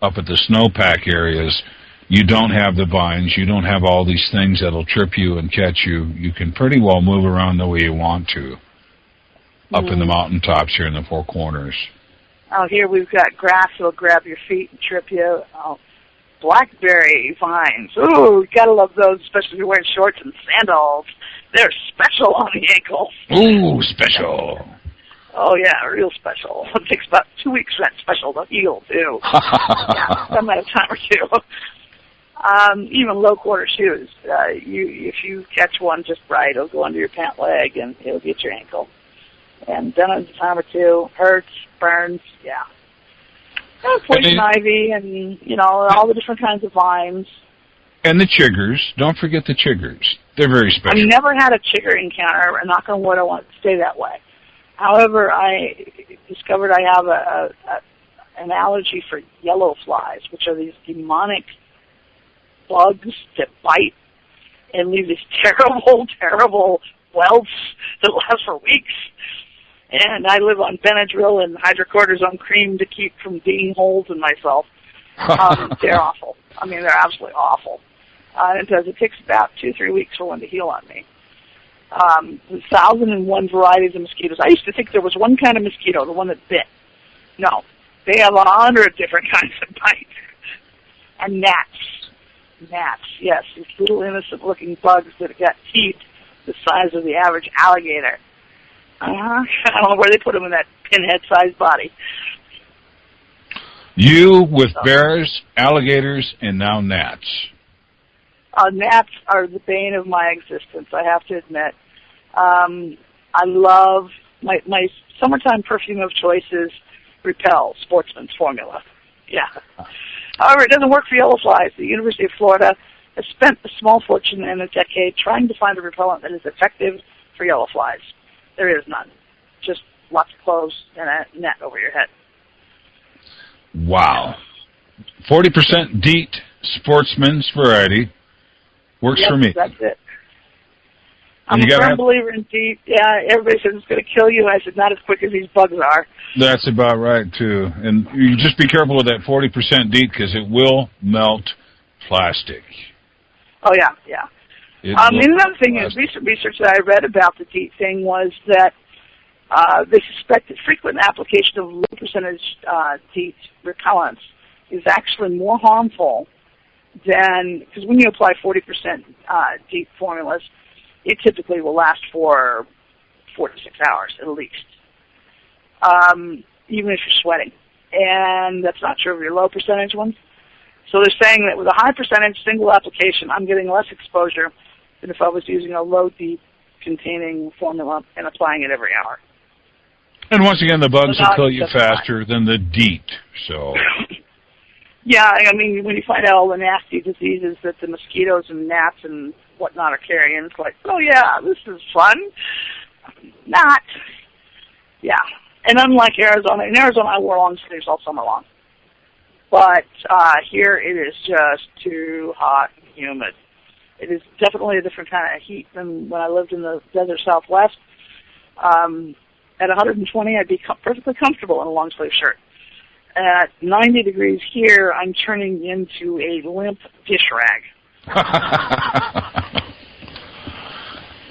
up at the snowpack areas, you don't have the vines, you don't have all these things that'll trip you and catch you. You can pretty well move around the way you want to up in the mountaintops here in the Four Corners. Out here we've got grass that'll grab your feet and trip you. Blackberry vines. Ooh, you gotta love those, especially if you're wearing shorts and sandals. They're special on the ankles. Ooh, special. Oh, yeah, real special. It takes about 2 weeks for that special to heal, too. Some at a time or two. Even low quarter shoes. If you catch one just right, it'll go under your pant leg and it'll get your ankle. And done it a time or two, hurts, burns, yeah. Poison ivy and, all the different kinds of vines. And the chiggers. Don't forget the chiggers. They're very special. I've never had a chigger encounter, and knock on wood, I want it to stay that way. However, I discovered I have an allergy for yellow flies, which are these demonic bugs that bite and leave these terrible, terrible welts that last for weeks. And I live on Benadryl and hydrocortisone cream to keep from digging holes in myself. They're awful. I mean, they're absolutely awful. It takes about 2-3 weeks for one to heal on me. There's 1,001 varieties of mosquitoes. I used to think there was one kind of mosquito, the one that bit. No, they have 100 different kinds of bites. And gnats. Gnats, yes, these little innocent-looking bugs that have got teeth the size of the average alligator. I don't know where they put them in that pinhead-sized body. You with bears, alligators, and now gnats. Gnats are the bane of my existence, I have to admit. I love, my summertime perfume of choice is Repel, Sportsman's Formula. Yeah. However, it doesn't work for yellow flies. The University of Florida has spent a small fortune in a decade trying to find a repellent that is effective for yellow flies. There is none. Just lots of clothes and a net over your head. Wow. 40% DEET, Sportsman's Variety. Works for me. That's it. I'm a firm believer in DEET. Yeah, everybody says it's going to kill you. I said, not as quick as these bugs are. That's about right, too. And you just be careful with that 40% DEET because it will melt plastic. Oh, yeah, yeah. And another thing is, research that I read about the DEET thing was that they suspect that frequent application of low percentage DEET repellents is actually more harmful than, because when you apply 40% DEET formulas, it typically will last for 4 to 6 hours at least, even if you're sweating. And that's not true of your low percentage ones. So they're saying that with a high percentage single application, I'm getting less exposure than if I was using a low DEET containing formula and applying it every hour. And once again, the bugs will kill you faster than the DEET. So. Yeah, I mean, when you find out all the nasty diseases that the mosquitoes and gnats and whatnot are carrying, it's like, oh yeah, this is fun. Not. Yeah. And unlike Arizona, in Arizona I wore long sleeves all summer long. But here it is just too hot and humid. It is definitely a different kind of heat than when I lived in the desert Southwest. At 120, I'd be perfectly comfortable in a long sleeve shirt. At 90 degrees here, I'm turning into a limp dish rag.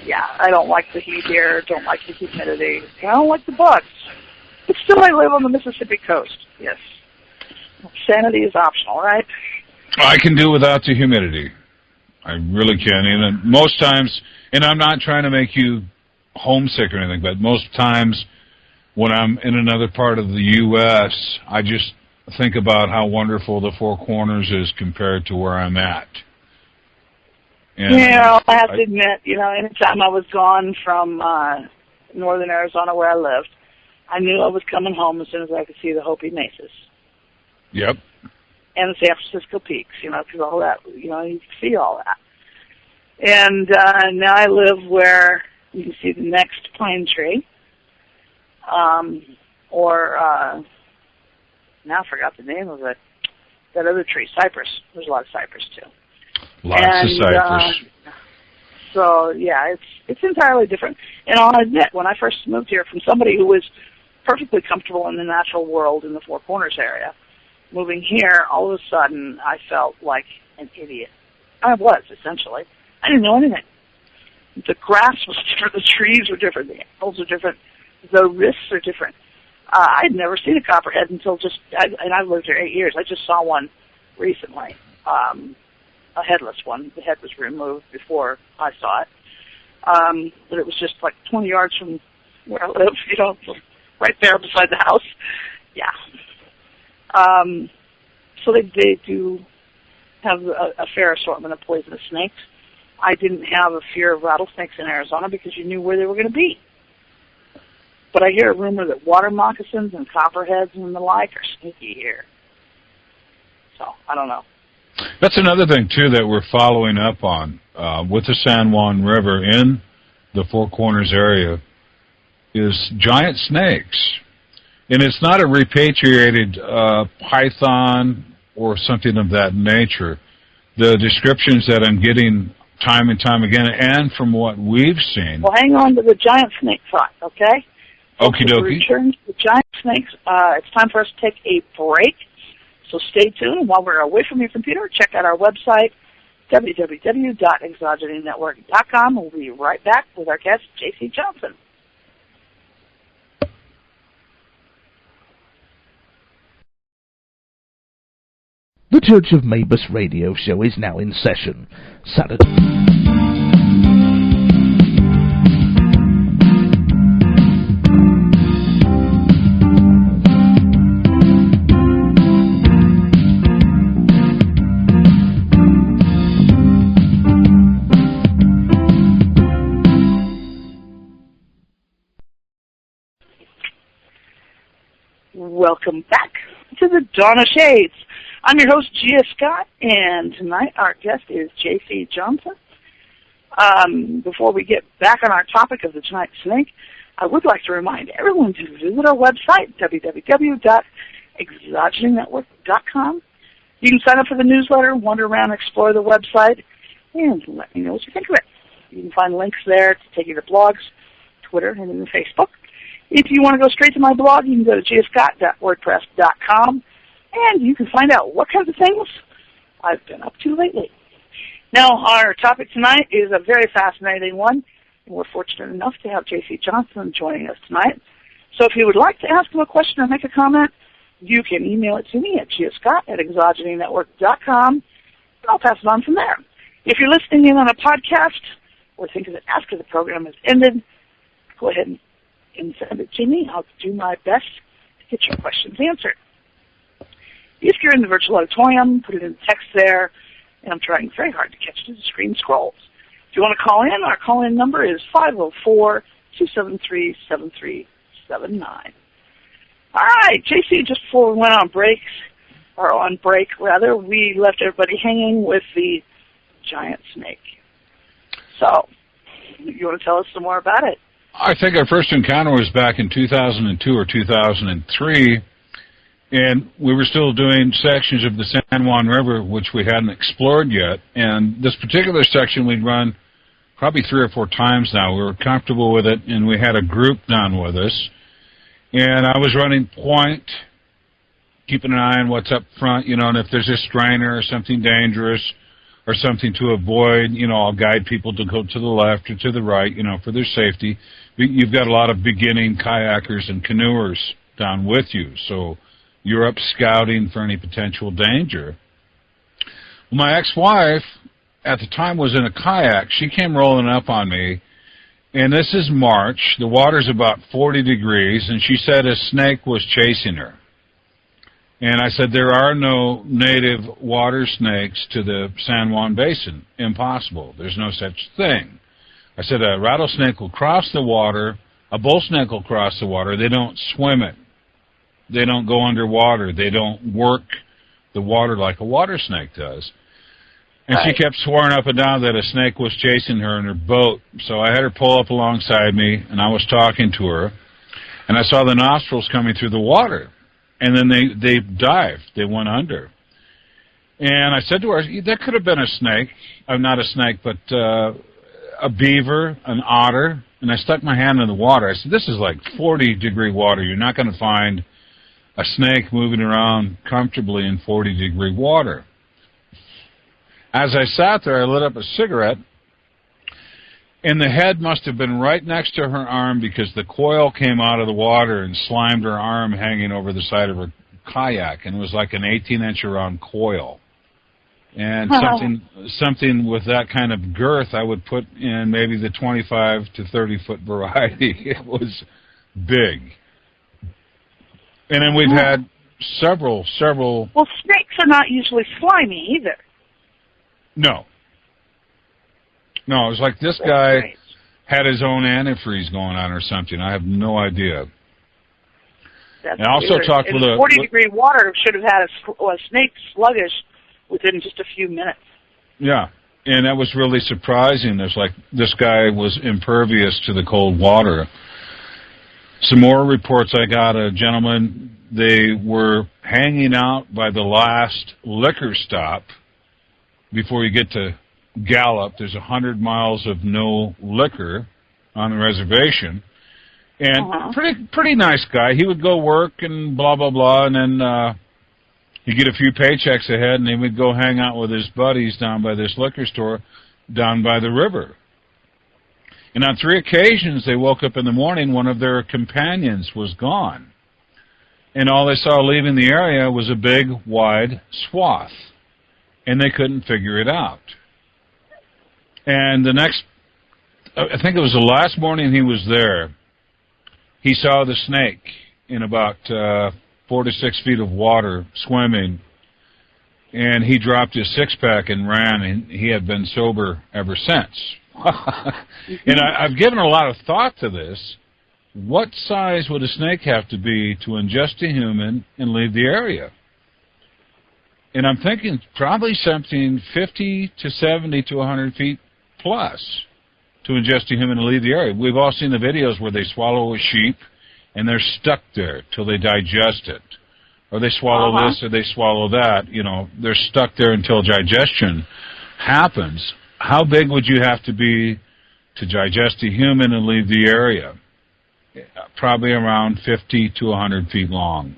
Yeah, I don't like the heat here, don't like the humidity, I don't like the bugs. But still I live on the Mississippi coast, yes. Sanity is optional, right? I can do without the humidity. I really can. And most times, and I'm not trying to make you homesick or anything, but most times when I'm in another part of the U.S., I just think about how wonderful the Four Corners is compared to where I'm at. And yeah, I have to admit, anytime I was gone from northern Arizona where I lived, I knew I was coming home as soon as I could see the Hopi Mesas. Yep. And the San Francisco Peaks, because all that, you can see all that. And now I live where you can see the next pine tree, now I forgot the name of it, that other tree, cypress. There's a lot of cypress, too. Lots of cypress. So, yeah, it's entirely different. And I'll admit, when I first moved here, from somebody who was perfectly comfortable in the natural world in the Four Corners area, moving here, all of a sudden, I felt like an idiot. I was, essentially. I didn't know anything. The grass was different, the trees were different, the animals were different, the risks are different. I'd never seen a copperhead until and I've lived here 8 years. I just saw one recently, a headless one. The head was removed before I saw it. But it was just like 20 yards from where I live, right there beside the house. Yeah. So they have a fair assortment of poisonous snakes. I didn't have a fear of rattlesnakes in Arizona because you knew where they were going to be. But I hear a rumor that water moccasins and copperheads and the like are sneaky here. So, I don't know. That's another thing, too, that we're following up on with the San Juan River in the Four Corners area is giant snakes. And it's not a repatriated python or something of that nature. The descriptions that I'm getting time and time again, and from what we've seen... Well, hang on to the giant snake thought, okay? Okie dokie. Return to the giant snakes. It's time for us to take a break. So stay tuned. While we're away from your computer, check out our website, www.exogenynetwork.com. We'll be right back with our guest, J.C. Johnson. The Church of Mavis radio show is now in session. Saturday. Welcome back to the Dawn of Shades. I'm your host, Gia Scott, and tonight our guest is J.C. Johnson. Before we get back on our topic of the giant snake, I would like to remind everyone to visit our website, www.exogenynetwork.com. You can sign up for the newsletter, wander around, explore the website, and let me know what you think of it. You can find links there to take you to blogs, Twitter, and even Facebook. If you want to go straight to my blog, you can go to giascott.wordpress.com, and you can find out what kinds of things I've been up to lately. Now, our topic tonight is a very fascinating one, and we're fortunate enough to have J.C. Johnson joining us tonight. So if you would like to ask him a question or make a comment, you can email it to me at giascott@exogenynetwork.com, and I'll pass it on from there. If you're listening in on a podcast or think of it after the program has ended, go ahead and send it to me. I'll do my best to get your questions answered. If you're in the virtual auditorium, put it in text there, and I'm trying very hard to catch the screen scrolls. If you want to call in, our call-in number is 504-273-7379. All right, JC, just before we went on break, we left everybody hanging with the giant snake. So, you want to tell us some more about it? I think our first encounter was back in 2002 or 2003, and we were still doing sections of the San Juan River, which we hadn't explored yet. And this particular section we'd run probably 3 or 4 times now. We were comfortable with it, and we had a group down with us. And I was running point, keeping an eye on what's up front, and if there's a strainer or something dangerous or something to avoid, I'll guide people to go to the left or to the right, for their safety. You've got a lot of beginning kayakers and canoers down with you, so you're up scouting for any potential danger. Well, my ex-wife at the time was in a kayak. She came rolling up on me, and this is March. The water's about 40 degrees, and she said a snake was chasing her. And I said, there are no native water snakes to the San Juan Basin. Impossible. There's no such thing. I said, a rattlesnake will cross the water, a bull snake will cross the water. They don't swim it. They don't go underwater. They don't work the water like a water snake does. And She kept swearing up and down that a snake was chasing her in her boat. So I had her pull up alongside me, and I was talking to her, and I saw the nostrils coming through the water. And then they dived. They went under. And I said to her, there could have been a snake. Not a snake, but a beaver, an otter. And I stuck my hand in the water. I said, this is like 40-degree water. You're not going to find a snake moving around comfortably in 40-degree water. As I sat there, I lit up a cigarette, and the head must have been right next to her arm because the coil came out of the water and slimed her arm hanging over the side of her kayak, and it was like an 18-inch around coil. And something with that kind of girth I would put in maybe the 25 to 30-foot variety. It was big. And then we've had several... Well, snakes are not usually slimy either. No. No, it was like this guy had his own antifreeze going on or something. I have no idea. That's and I also weird. talked with 40-degree water should have had a snake sluggish within just a few minutes. Yeah, and that was really surprising. There's like this guy was impervious to the cold water. Some more reports I got, a gentleman, they were hanging out by the last liquor stop before you get to Gallup. There's 100 miles of no liquor on the reservation. And pretty nice guy. He would go work and blah, blah, blah, and then he'd get a few paychecks ahead, and he would go hang out with his buddies down by this liquor store down by the river. And on 3 occasions, they woke up in the morning, one of their companions was gone. And all they saw leaving the area was a big, wide swath. And they couldn't figure it out. And the next, I think it was the last morning he was there, he saw the snake in about 4 to 6 feet of water swimming, and he dropped his six-pack and ran, and he had been sober ever since. And I've given a lot of thought to this. What size would a snake have to be to ingest a human and leave the area? And I'm thinking probably something 50 to 70 to 100 feet plus to ingest a human and leave the area. We've all seen the videos where they swallow a sheep and they're stuck there till they digest it. Or they swallow this or they swallow that. You know, they're stuck there until digestion happens. How big would you have to be to digest a human and leave the area? Probably around 50 to 100 feet long.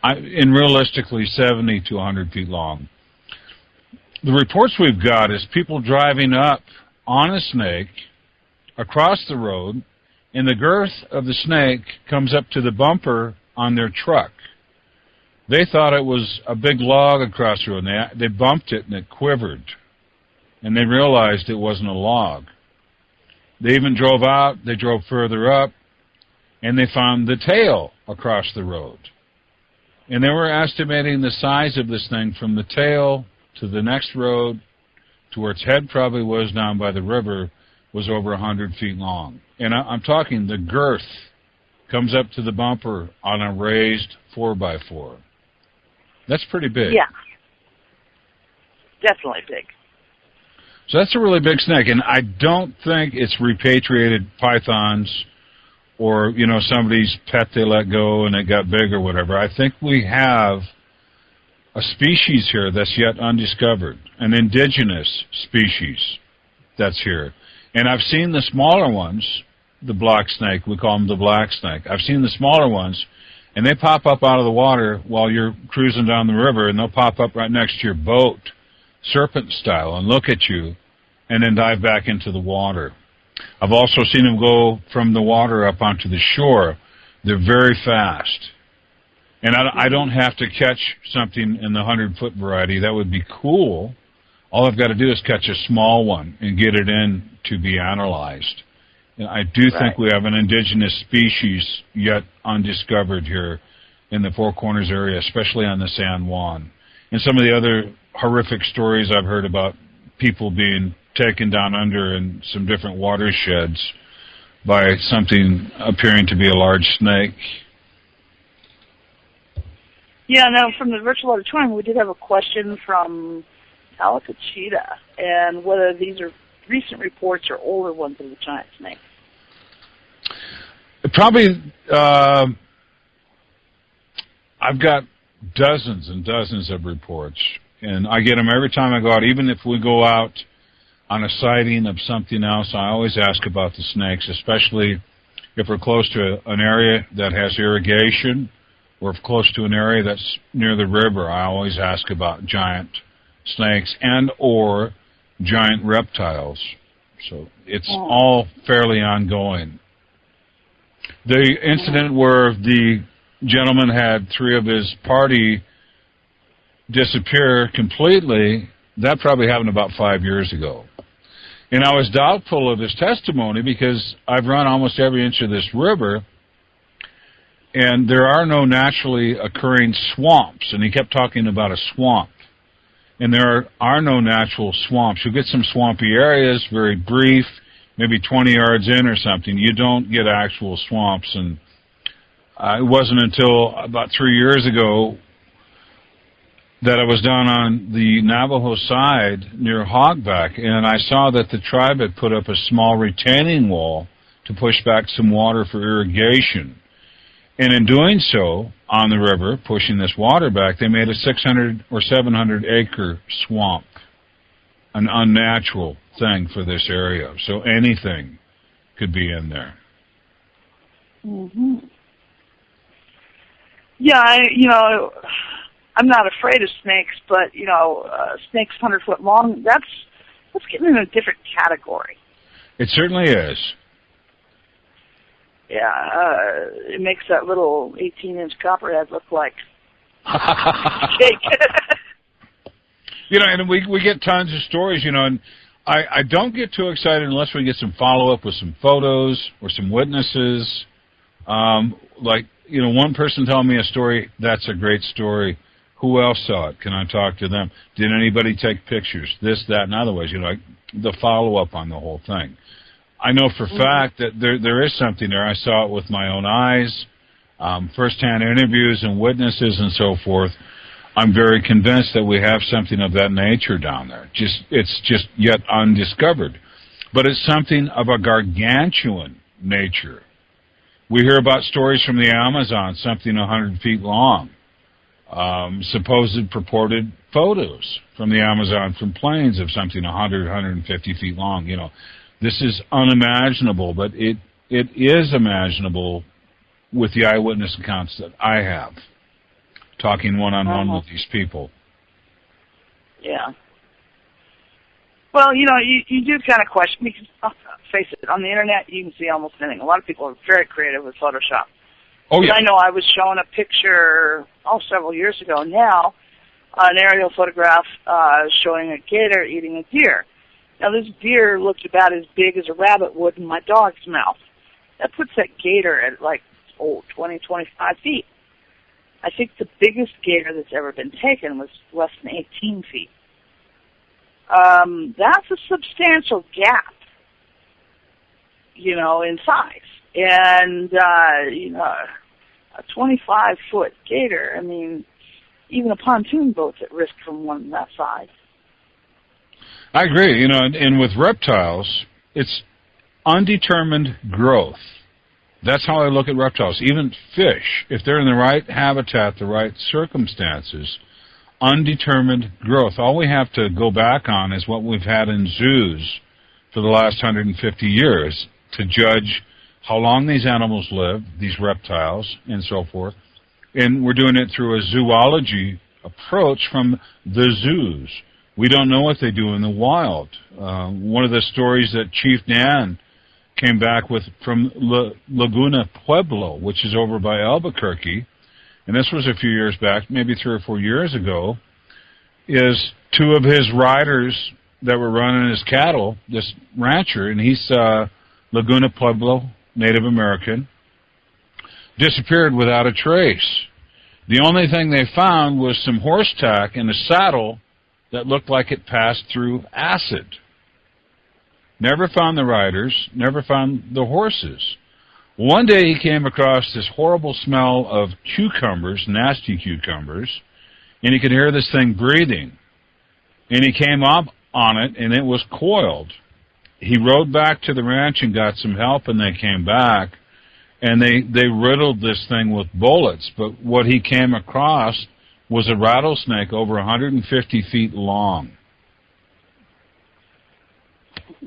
And realistically, 70 to 100 feet long. The reports we've got is people driving up on a snake across the road, and the girth of the snake comes up to the bumper on their truck. They thought it was a big log across the road, and they bumped it, and it quivered. And they realized it wasn't a log. They even drove out, they drove further up, and they found the tail across the road. And they were estimating the size of this thing from the tail to the next road to where its head probably was down by the river was over 100 feet long. And I'm talking the girth comes up to the bumper on a raised 4x4. That's pretty big. Yeah. Definitely big. So that's a really big snake. And I don't think it's repatriated pythons or, you know, somebody's pet they let go and it got big or whatever. I think we have a species here that's yet undiscovered, an indigenous species that's here. And I've seen the smaller ones, the black snake, we call them the black snake. I've seen the smaller ones, and they pop up out of the water while you're cruising down the river, and they'll pop up right next to your boat, serpent style, and look at you, and then dive back into the water. I've also seen them go from the water up onto the shore. They're very fast. And I don't have to catch something in the 100-foot variety. That would be cool. All I've got to do is catch a small one and get it in to be analyzed. And I do think we have an indigenous species yet undiscovered here in the Four Corners area, especially on the San Juan. And some of the other horrific stories I've heard about people being taken down under in some different watersheds by something appearing to be a large snake. Yeah, now from the virtual auditorium, we did have a question from Talakachita, and whether these are recent reports or older ones of the giant snake. Probably, I've got dozens and dozens of reports, and I get them every time I go out. Even if we go out on a sighting of something else, I always ask about the snakes, especially if we're close to an area that has irrigation, or if close to an area that's near the river. I always ask about giant snakes and or giant reptiles. So it's all fairly ongoing. The incident where the gentleman had 3 of his party disappear completely, that probably happened about 5 years ago. And I was doubtful of his testimony because I've run almost every inch of this river, and there are no naturally occurring swamps. And he kept talking about a swamp. and there are no natural swamps. You'll get some swampy areas, very brief, maybe 20 yards in or something. You don't get actual swamps, and it wasn't until about 3 years ago that I was down on the Navajo side near Hogback, and I saw that the tribe had put up a small retaining wall to push back some water for irrigation. And in doing so, on the river, pushing this water back, they made a 600 or 700 acre swamp, an unnatural thing for this area. So anything could be in there. Mm-hmm. Yeah, I'm not afraid of snakes, but, snakes 100 foot long, that's getting in a different category. It certainly is. Yeah, it makes that little 18-inch copperhead look like cake. And we get tons of stories, and I don't get too excited unless we get some follow-up with some photos or some witnesses. One person telling me a story, that's a great story. Who else saw it? Can I talk to them? Did anybody take pictures? This, that, and otherwise, the follow-up on the whole thing. I know for a fact that there is something there. I saw it with my own eyes, first-hand interviews and witnesses and so forth. I'm very convinced that we have something of that nature down there. It's just yet undiscovered. But it's something of a gargantuan nature. We hear about stories from the Amazon, something 100 feet long. Supposed purported photos from the Amazon from planes of something 100, 150 feet long. This is unimaginable, but it is imaginable with the eyewitness accounts that I have, talking one-on-one with these people. Yeah. Well, you do kind of question, because, face it, on the Internet you can see almost anything. A lot of people are very creative with Photoshop. Oh, yeah. I know I was shown a picture, several years ago now, an aerial photograph showing a gator eating a deer. Now, this deer looked about as big as a rabbit would in my dog's mouth. That puts that gator at 20, 25 feet. I think the biggest gator that's ever been taken was less than 18 feet. That's a substantial gap, in size. And, a 25-foot gator, even a pontoon boat's at risk from one that size. I agree. And with reptiles, it's undetermined growth. That's how I look at reptiles. Even fish, if they're in the right habitat, the right circumstances, undetermined growth. All we have to go back on is what we've had in zoos for the last 150 years to judge how long these animals live, these reptiles, and so forth. And we're doing it through a zoology approach from the zoos. We don't know what they do in the wild. One of the stories that Chief Nan came back with from Laguna Pueblo, which is over by Albuquerque, and this was a few years back, maybe 3 or 4 years ago, is 2 of his riders that were running his cattle, this rancher, and he's Laguna Pueblo, Native American, disappeared without a trace. The only thing they found was some horse tack in a saddle that looked like it passed through acid. Never found the riders, never found the horses. One day he came across this horrible smell of cucumbers, nasty cucumbers, and he could hear this thing breathing. And he came up on it, and it was coiled. He rode back to the ranch and got some help, and they came back, and they riddled this thing with bullets. But what he came across was a rattlesnake over 150 feet long.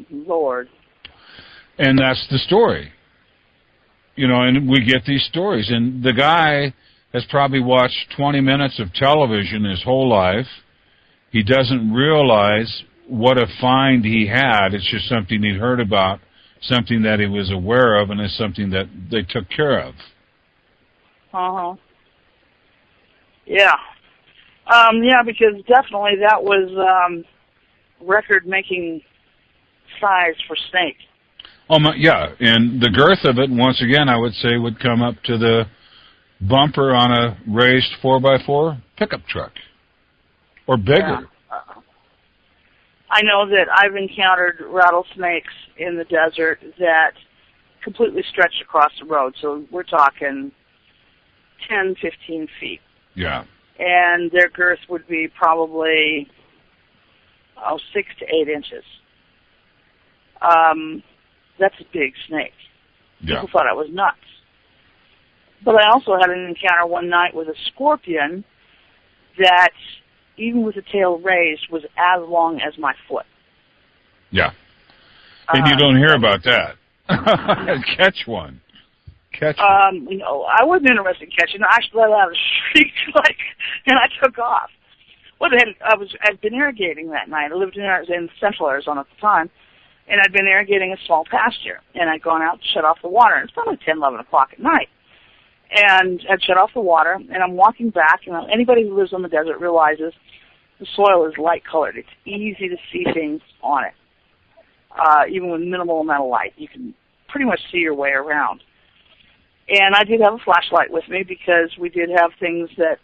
Lord. And that's the story. And we get these stories. And the guy has probably watched 20 minutes of television his whole life. He doesn't realize what a find he had. It's just something he'd heard about, something that he was aware of, and it's something that they took care of. Uh-huh. Yeah. Yeah, because definitely that was record-making size for snake. Oh, yeah, and the girth of it, once again, I would say would come up to the bumper on a raised 4x4 pickup truck, or bigger. Yeah. I know that I've encountered rattlesnakes in the desert that completely stretch across the road. So we're talking 10, 15 feet. Yeah. And their girth would be probably 6 to 8 inches. That's a big snake. Yeah. People thought I was nuts. But I also had an encounter one night with a scorpion that, even with the tail raised, was as long as my foot. Yeah. And you don't hear about that. Catch one. Catch one. You know, I wasn't interested in catching. I actually let out a shriek, and I took off. Well, I'd been irrigating that night. I lived in Central Arizona at the time, and I'd been irrigating a small pasture, and I'd gone out to shut off the water. It's probably 10, 11 o'clock at night. And I'd shut off the water, and I'm walking back. You know, anybody who lives on the desert realizes the soil is light-colored. It's easy to see things on it. Even with minimal amount of light, you can pretty much see your way around. And I did have a flashlight with me because we did have things that,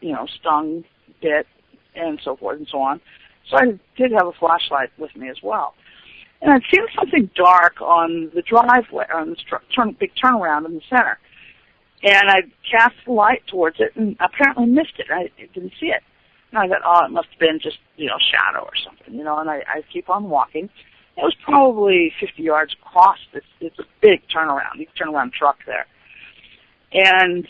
you know, stung, bit, and so forth and so on. So I did have a flashlight with me as well. And I'd seen something dark on the driveway, on this big turnaround in the center. And I cast the light towards it and apparently missed it. I didn't see it. And I thought, oh, it must have been just, you know, shadow or something, you know, and I keep on walking. It was probably 50 yards across. It's a big turnaround. You can turn around a truck there. And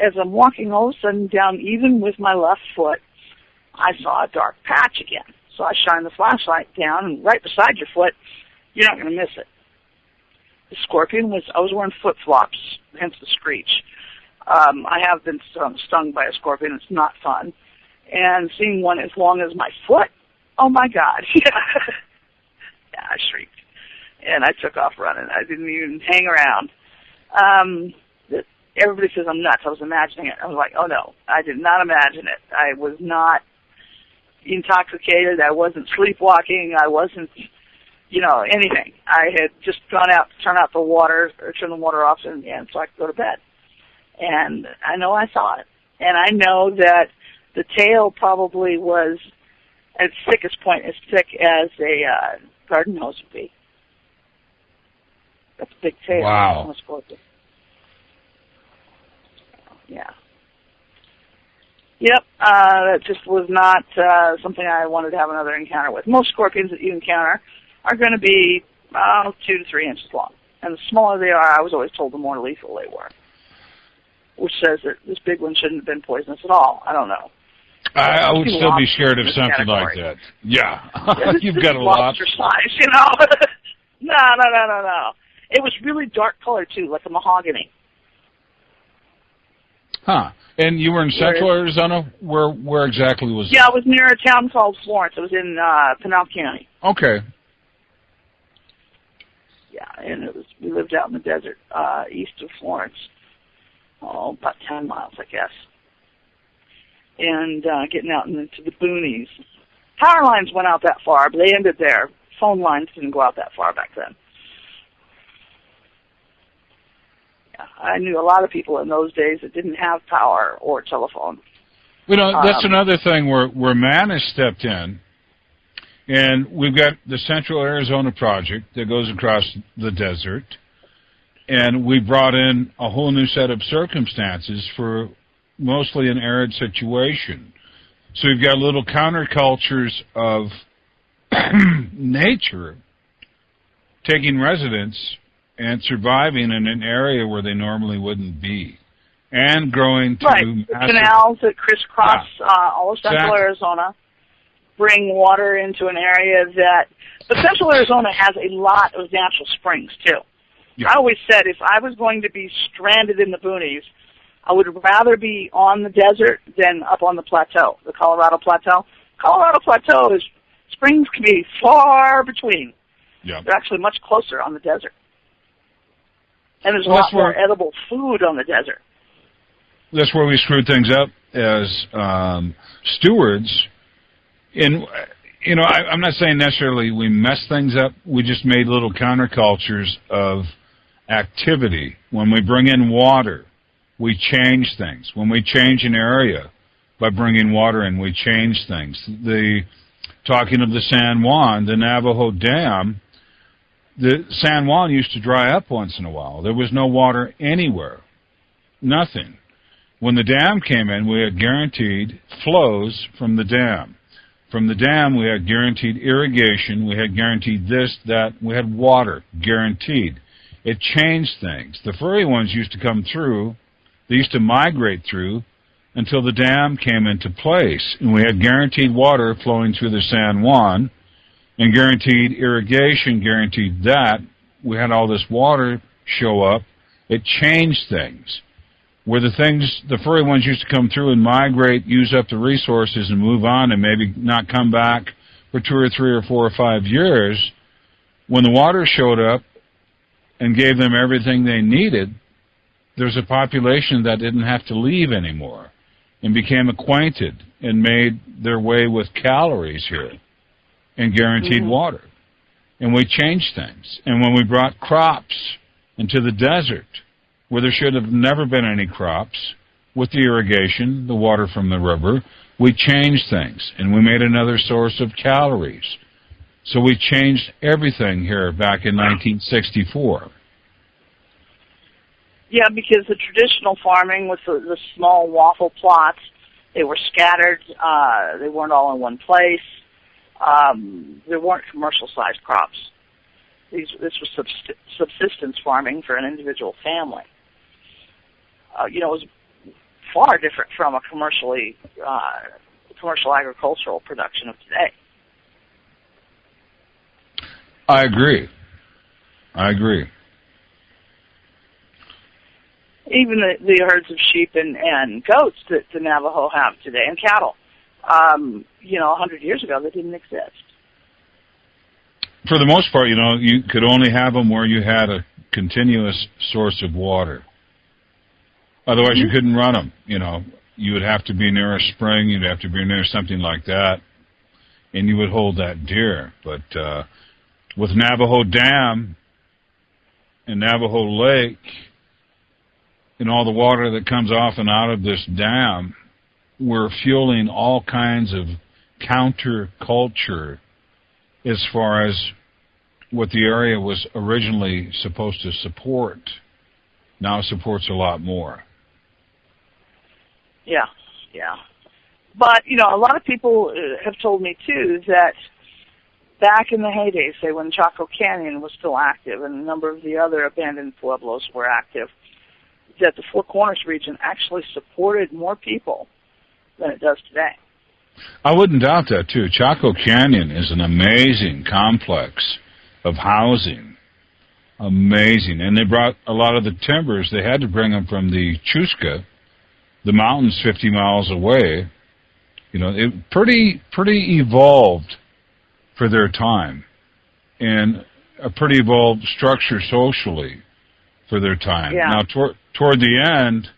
as I'm walking all of a sudden down, even with my left foot, I saw a dark patch again. So I shined the flashlight down, and right beside your foot, you're not going to miss it. The scorpion I was wearing flip-flops, hence the screech. I have been stung by a scorpion. It's not fun. And seeing one as long as my foot, oh my God. Yeah, I shrieked. And I took off running. I didn't even hang around. Everybody says I'm nuts. I was imagining it. I was like, oh no, I did not imagine it. I was not intoxicated. I wasn't sleepwalking. I wasn't, you know, anything. I had just gone out to turn the water off, and so I could go to bed. And I know I saw it. And I know that the tail probably was at its thickest point, as thick as a garden hose would be. That's a big tail. Wow. Yeah. Yep. That just was not something I wanted to have another encounter with. Most scorpions that you encounter are going to be 2 to 3 inches long. And the smaller they are, I was always told the more lethal they were. Which says that this big one shouldn't have been poisonous at all. I don't know. I would still be scared of something like that. Yeah. You've got a lot. Size, you know? No. It was really dark colored, too, like a mahogany. Huh. And you were in Central Arizona? Where exactly was it? Yeah, I was near a town called Florence. It was in Pinal County. Okay. Yeah, and we lived out in the desert east of Florence. Oh, about 10 miles, I guess. And getting out into the boonies. Power lines went out that far, but they ended there. Phone lines didn't go out that far back then. Yeah, I knew a lot of people in those days that didn't have power or telephone. You know, that's another thing where man has stepped in, and we've got the Central Arizona Project that goes across the desert, and we brought in a whole new set of circumstances for mostly an arid situation. So you've got little countercultures of nature taking residence and surviving in an area where they normally wouldn't be, and growing to the canals that crisscross all of Central Arizona bring water into an area but Central Arizona has a lot of natural springs, too. Yeah. I always said if I was going to be stranded in the boonies, I would rather be on the desert than up on the plateau, the Colorado Plateau. Colorado Plateau springs can be far between. Yeah. They're actually much closer on the desert. And there's a lot more edible food on the desert. That's where we screwed things up as stewards. I'm not saying necessarily we messed things up. We just made little countercultures of activity. When we bring in water, we change things. When we change an area by bringing water in, we change things. The talking of the San Juan, the Navajo Dam, the San Juan used to dry up once in a while. There was no water anywhere. Nothing. When the dam came in, we had guaranteed flows from the dam. From the dam, we had guaranteed irrigation. We had guaranteed this, that. We had water, guaranteed. It changed things. The furry ones used to come through. They used to migrate through until the dam came into place. And we had guaranteed water flowing through the San Juan and guaranteed irrigation, guaranteed that. We had all this water show up. It changed things. Where the furry ones used to come through and migrate, use up the resources and move on and maybe not come back for 2 or 3 or 4 or 5 years, when the water showed up and gave them everything they needed, there's a population that didn't have to leave anymore and became acquainted and made their way with calories here and guaranteed water. And we changed things. And when we brought crops into the desert, where there should have never been any crops, with the irrigation, the water from the river, we changed things, and we made another source of calories. So we changed everything here back in 1964. Yeah, because the traditional farming with the small waffle plots, they were scattered. They weren't all in one place. There weren't commercial-sized crops. This was subsistence farming for an individual family. It was far different from a commercial agricultural production of today. I agree. Even the herds of sheep and goats that the Navajo have today, and cattle, 100 years ago, they didn't exist. For the most part, you could only have them where you had a continuous source of water. Otherwise, you couldn't run them. You would have to be near a spring. You'd have to be near something like that, and you would hold that deer. But with Navajo Dam and Navajo Lake and all the water that comes off and out of this dam, we're fueling all kinds of counterculture as far as what the area was originally supposed to support. Now supports a lot more. Yeah. But, a lot of people have told me, too, that back in the heyday, say when Chaco Canyon was still active and a number of the other abandoned pueblos were active, that the Four Corners region actually supported more people than it does today. I wouldn't doubt that, too. Chaco Canyon is an amazing complex of housing. Amazing. And they brought a lot of the timbers. They had to bring them from the Chusca, the mountains 50 miles away. It pretty evolved for their time, and a pretty evolved structure socially for their time. Yeah. Now, toward the end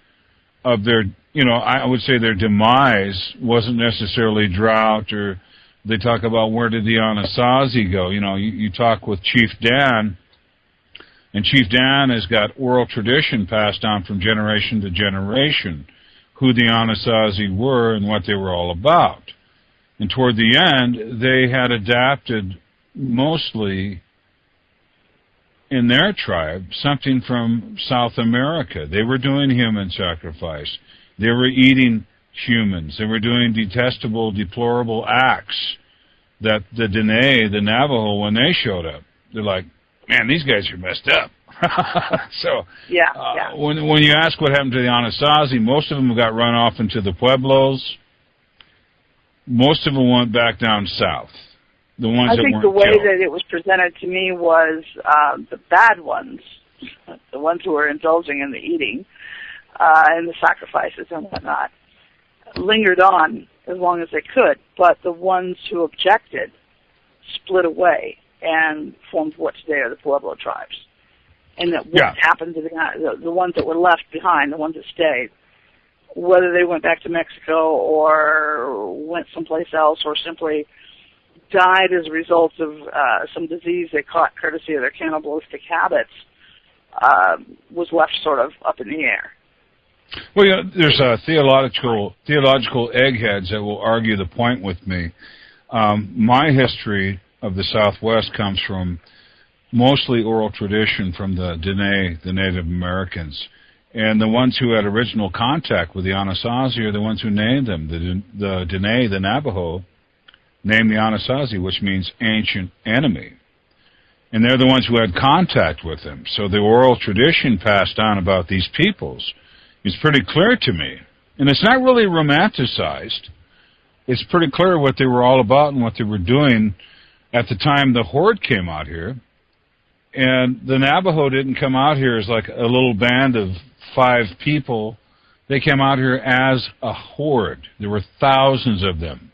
of their, I would say their demise wasn't necessarily drought, or they talk about where did the Anasazi go. You talk with Chief Dan, and Chief Dan has got oral tradition passed on from generation to generation, who the Anasazi were and what they were all about. And toward the end, they had adapted mostly in their tribe something from South America. They were doing human sacrifice. They were eating humans. They were doing detestable, deplorable acts that the Dene, the Navajo, when they showed up, they're like, man, these guys are messed up. So when you ask what happened to the Anasazi, most of them got run off into the Pueblos. Most of them went back down south. The ones that weren't killed. I think the way that it was presented to me was the bad ones, the ones who were indulging in the eating and the sacrifices and whatnot, lingered on as long as they could. But the ones who objected split away and formed what today are the Pueblo tribes. And that what happened to the ones that were left behind, the ones that stayed, whether they went back to Mexico or went someplace else or simply died as a result of some disease they caught courtesy of their cannibalistic habits, was left sort of up in the air. Well, there's theological eggheads that will argue the point with me My history of the Southwest comes from mostly oral tradition from the Dene, the Native Americans. And the ones who had original contact with the Anasazi are the ones who named them. The Dene, the Navajo, named the Anasazi, which means ancient enemy. And they're the ones who had contact with them. So the oral tradition passed on about these peoples is pretty clear to me. And it's not really romanticized. It's pretty clear what they were all about and what they were doing at the time the Horde came out here. And the Navajo didn't come out here as like a little band of 5 people. They came out here as a horde. There were thousands of them.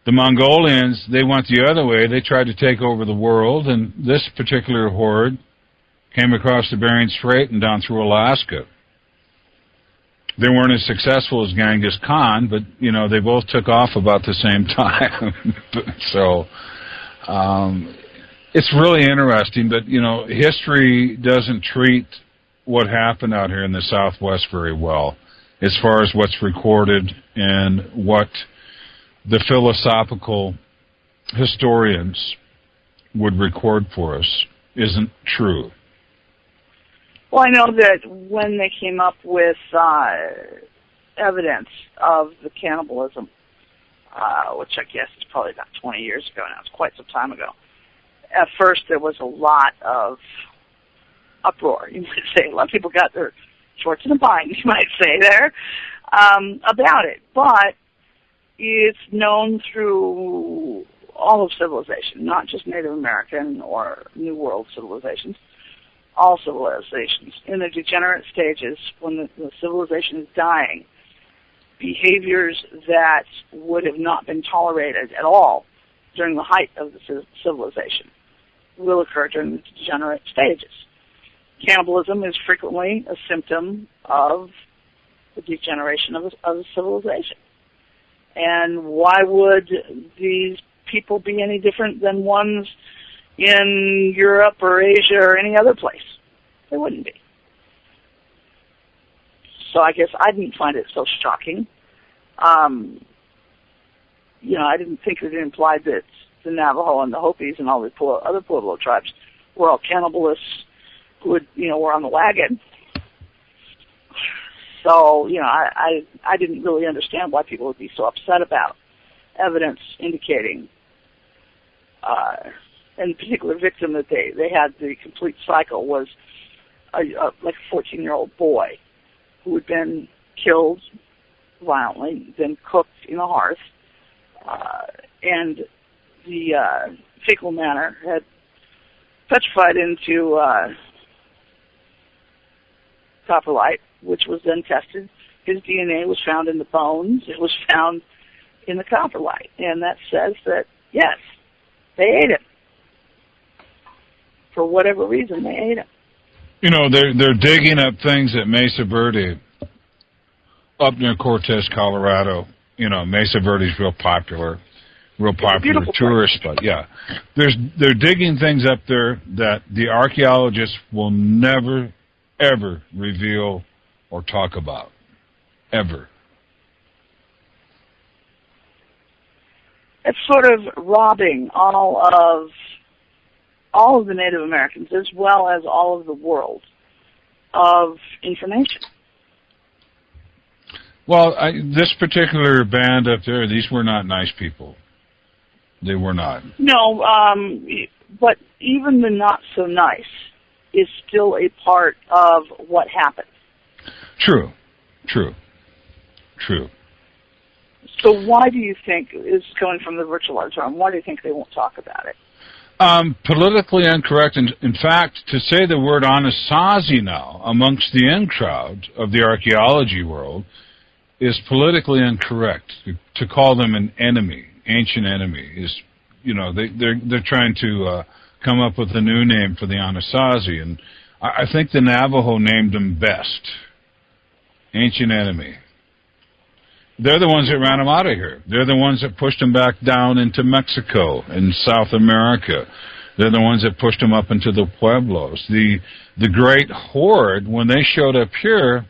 The Mongolians, they went the other way. They tried to take over the world, and this particular horde came across the Bering Strait and down through Alaska. They weren't as successful as Genghis Khan, but, you know, they both took off about the same time. So it's really interesting, but, you know, history doesn't treat what happened out here in the Southwest very well as far as what's recorded and what the philosophical historians would record for us isn't true. Well, I know that when they came up with evidence of the cannibalism, which I guess is probably about 20 years ago now, it's quite some time ago, at first there was a lot of uproar, you might say. A lot of people got their shorts in a bind, you might say there, about it. But it's known through all of civilization, not just Native American or New World civilizations, all civilizations. In the degenerate stages, when the civilization is dying, behaviors that would have not been tolerated at all during the height of the civilization will occur during the degenerate stages. Cannibalism is frequently a symptom of the degeneration of a civilization. And why would these people be any different than ones in Europe or Asia or any other place? They wouldn't be. So I guess I didn't find it so shocking. You know, I didn't think it implied that the Navajo and the Hopis and all the other Pueblo tribes were all cannibalists who would, you know, were on the wagon. So, you know, I didn't really understand why people would be so upset about evidence indicating, and the particular victim that they had the complete cycle was like a 14-year-old boy who had been killed violently, then cooked in a hearth, and the fecal matter had petrified into coprolite, which was then tested. His DNA was found in the bones. It was found in the coprolite. And that says that, yes, they ate him. For whatever reason, they ate him. You know, they're digging up things at Mesa Verde, up near Cortez, Colorado. You know, Mesa Verde's real popular tourist spot. Yeah, they're digging things up there that the archaeologists will never, ever reveal or talk about, ever. It's sort of robbing all of the Native Americans, as well as all of the world, of information. Well, this particular band up there, these were not nice people. They were not. No, but even the not so nice is still a part of what happened. True. So why do you think, is coming from the virtual auditorium, why do you think they won't talk about it? Politically incorrect. In fact, to say the word Anasazi now amongst the in crowd of the archaeology world is politically incorrect. To call them an enemy, ancient enemy, is, you know, they're trying to come up with a new name for the Anasazi, and I think the Navajo named them best. Ancient enemy. They're the ones that ran them out of here. They're the ones that pushed them back down into Mexico and South America. They're the ones that pushed them up into the Pueblos. The great horde, when they showed up here,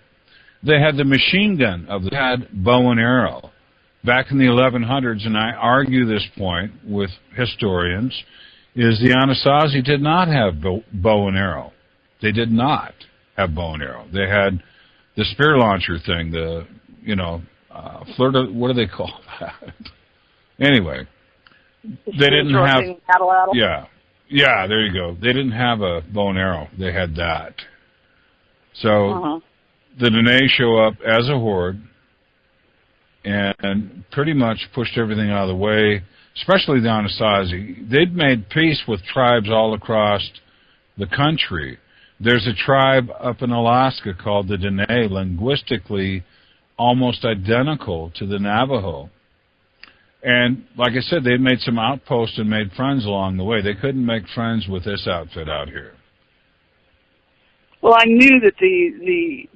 they had the machine gun they had bow and arrow. back in the 1100s, and I argue this point with historians, is the Anasazi did not have bow and arrow. They did not have bow and arrow. They had the spear launcher thing, what do they call that? Anyway, they didn't have... Yeah, there you go. They didn't have a bow and arrow. They had that. So the Dene show up as a horde and pretty much pushed everything out of the way, especially the Anasazi. They'd made peace with tribes all across the country. There's a tribe up in Alaska called the Dene, linguistically almost identical to the Navajo. And like I said, they made some outposts and made friends along the way. They couldn't make friends with this outfit out here. Well, I knew that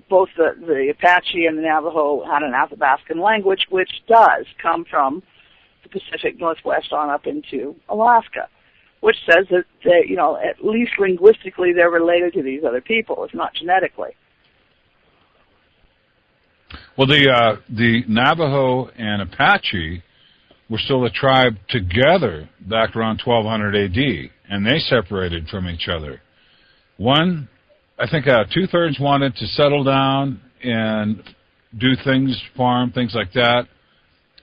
both the Apache and the Navajo had an Athabascan language, which does come from the Pacific Northwest on up into Alaska, which says that they, at least linguistically they're related to these other people, if not genetically. Well, the Navajo and Apache were still a tribe together back around 1200 AD, and they separated from each other. One, I think 2/3 wanted to settle down and do things, farm, things like that.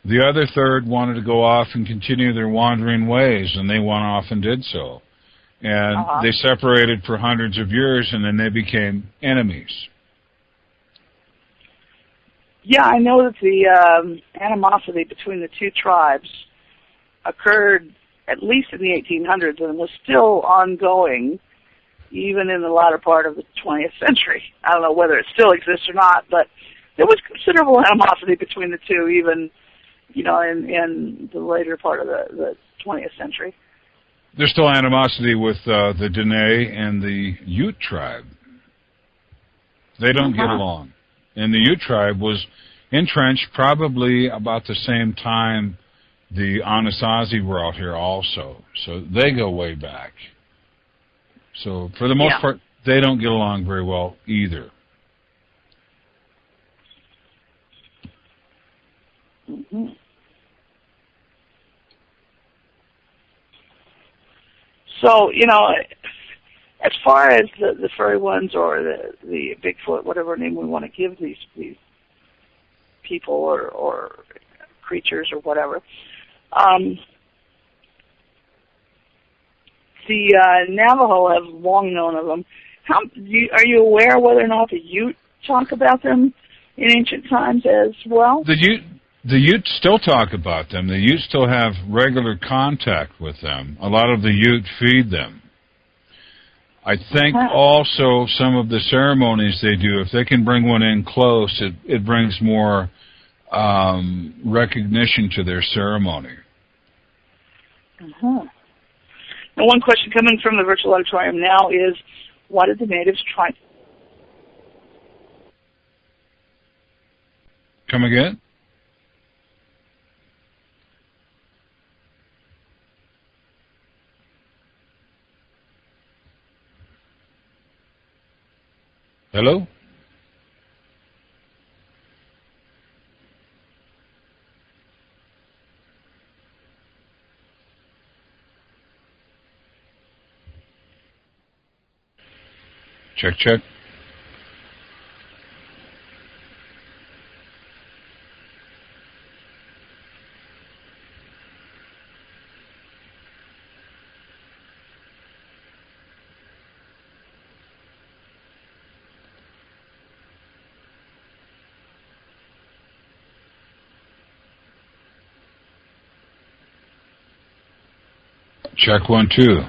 The other third wanted to go off and continue their wandering ways, and they went off and did so. And they separated for hundreds of years, and then they became enemies. Yeah, I know that the animosity between the two tribes occurred at least in the 1800s and was still ongoing even in the latter part of the 20th century. I don't know whether it still exists or not, but there was considerable animosity between the two even, in the later part of the 20th century. There's still animosity with the Dene and the Ute tribe. They don't get along. And the Ute tribe was entrenched probably about the same time the Anasazi were out here also. So they go way back. So for the most part, they don't get along very well either. So, as far as the furry ones or the Bigfoot, whatever name we want to give these people or creatures or whatever, the Navajo have long known of them. Are you aware whether or not the Ute talk about them in ancient times as well? The Ute still talk about them. The Ute still have regular contact with them. A lot of the Ute feed them. I think also some of the ceremonies they do, if they can bring one in close, it brings more recognition to their ceremony. Now, one question coming from the virtual auditorium now is, why did the natives try... Come again? Hello? Check, check. Check 1, 2.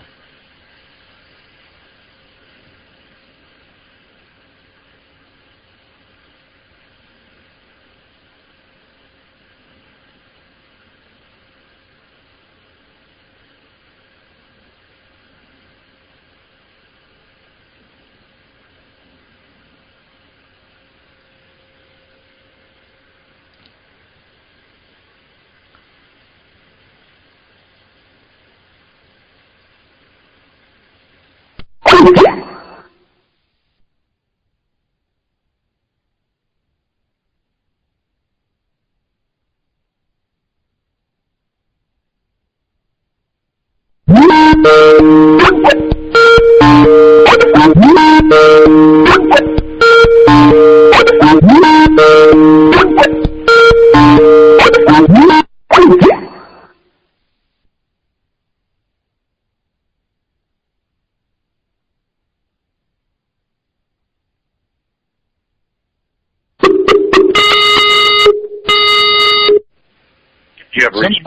You have reached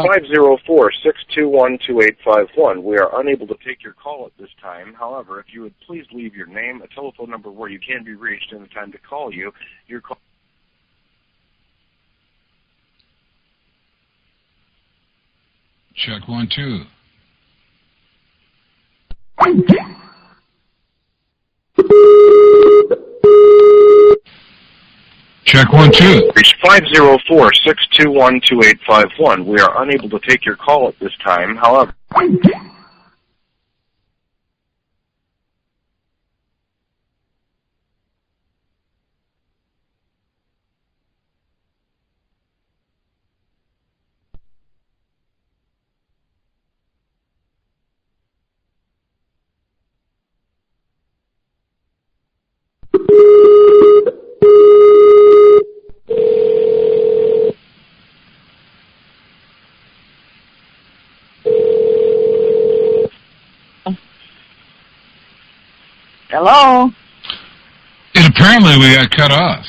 504-621-2851. We are unable to take your call at this time. However, if you would please leave your name, a telephone number where you can be reached, and the time to call you, your call. Check 1, 2. Check 1, 2. Reach 504-621-2851. We are unable to take your call at this time. However. Hello? And apparently we got cut off.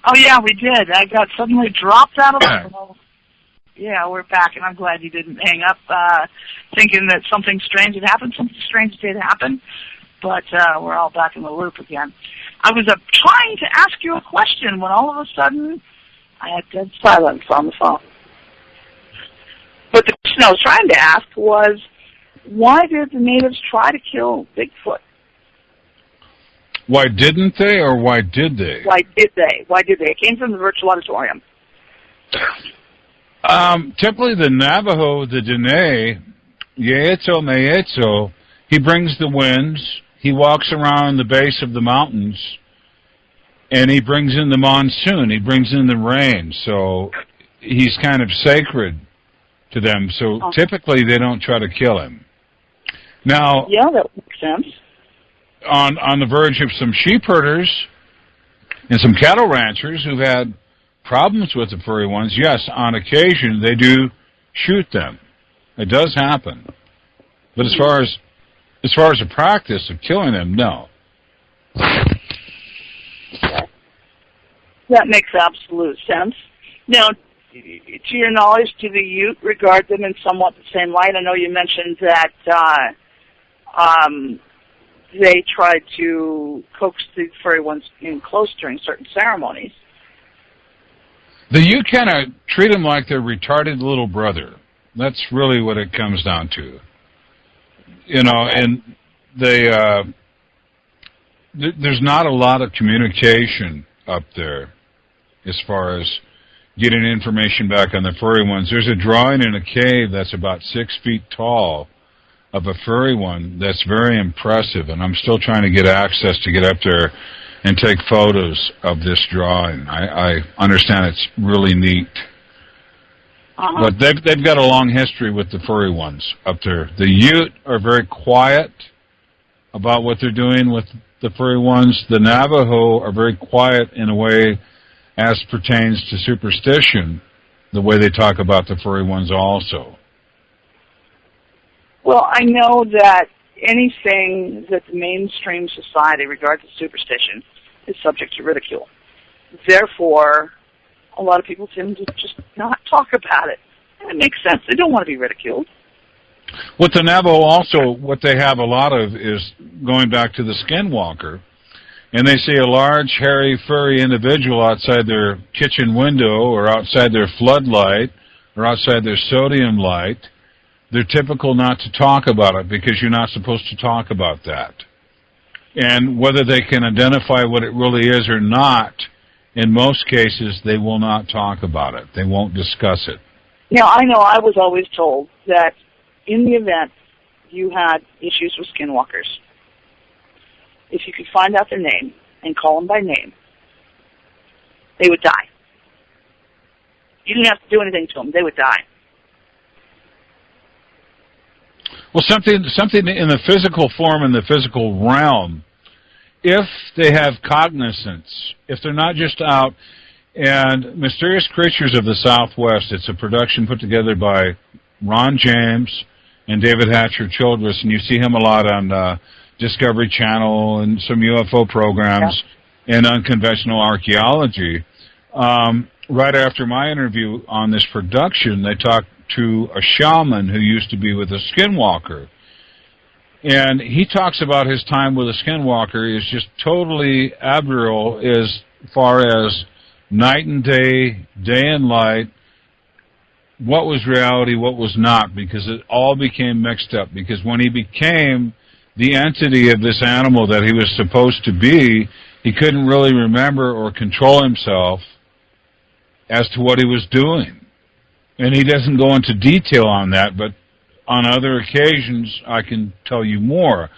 Oh, yeah, we did. I got suddenly dropped out of the phone. Yeah, we're back, and I'm glad you didn't hang up thinking that something strange had happened. Something strange did happen, but we're all back in the loop again. I was trying to ask you a question when all of a sudden I had dead silence on the phone. But the question I was trying to ask was, why did the natives try to kill Bigfoot? Why didn't they, or why did they? Why did they? Why did they? It came from the virtual auditorium. Typically the Navajo, the Dene, Yeetzo Meetzo, he brings the winds, he walks around the base of the mountains, and he brings in the monsoon, he brings in the rain, so he's kind of sacred to them, so typically they don't try to kill him. Now, yeah, that makes sense. On the verge of some sheep herders and some cattle ranchers who've had problems with the furry ones, yes, on occasion they do shoot them. It does happen. But as far as the practice of killing them, no. That makes absolute sense. Now, to your knowledge, do the Ute regard them in somewhat the same light? I know you mentioned that they tried to coax the furry ones in close during certain ceremonies. The Ute kind of treat them like their retarded little brother. That's really what it comes down to. You know, and they there's not a lot of communication up there as far as getting information back on the furry ones. There's a drawing in a cave that's about 6 feet tall of a furry one that's very impressive, and I'm still trying to get access to get up there and take photos of this drawing. I understand it's really neat. But they've got a long history with the furry ones up there. The Ute are very quiet about what they're doing with the furry ones. The Navajo are very quiet in a way as pertains to superstition, the way they talk about the furry ones also. Well, I know that anything that the mainstream society regards as superstition is subject to ridicule. Therefore, a lot of people tend to just not talk about it. And it makes sense. They don't want to be ridiculed. What the Navajo also, what they have a lot of is going back to the skinwalker, and they see a large, hairy, furry individual outside their kitchen window or outside their floodlight or outside their sodium light. They're typical not to talk about it because you're not supposed to talk about that. And whether they can identify what it really is or not, in most cases, they will not talk about it. They won't discuss it. Now, I know I was always told that in the event you had issues with skinwalkers, if you could find out their name and call them by name, they would die. You didn't have to do anything to them. They would die. Well, something in the physical form, in the physical realm, if they have cognizance, if they're not just out. And Mysterious Creatures of the Southwest, it's a production put together by Ron James and David Hatcher Childress, and you see him a lot on Discovery Channel and some UFO programs and unconventional archaeology. Right after my interview on this production, they talked to a shaman who used to be with a skinwalker. And he talks about his time with a skinwalker is just totally abnormal as far as night and day, day and light, what was reality, what was not, because it all became mixed up. Because when he became the entity of this animal that he was supposed to be, he couldn't really remember or control himself as to what he was doing. And he doesn't go into detail on that, but on other occasions, I can tell you more.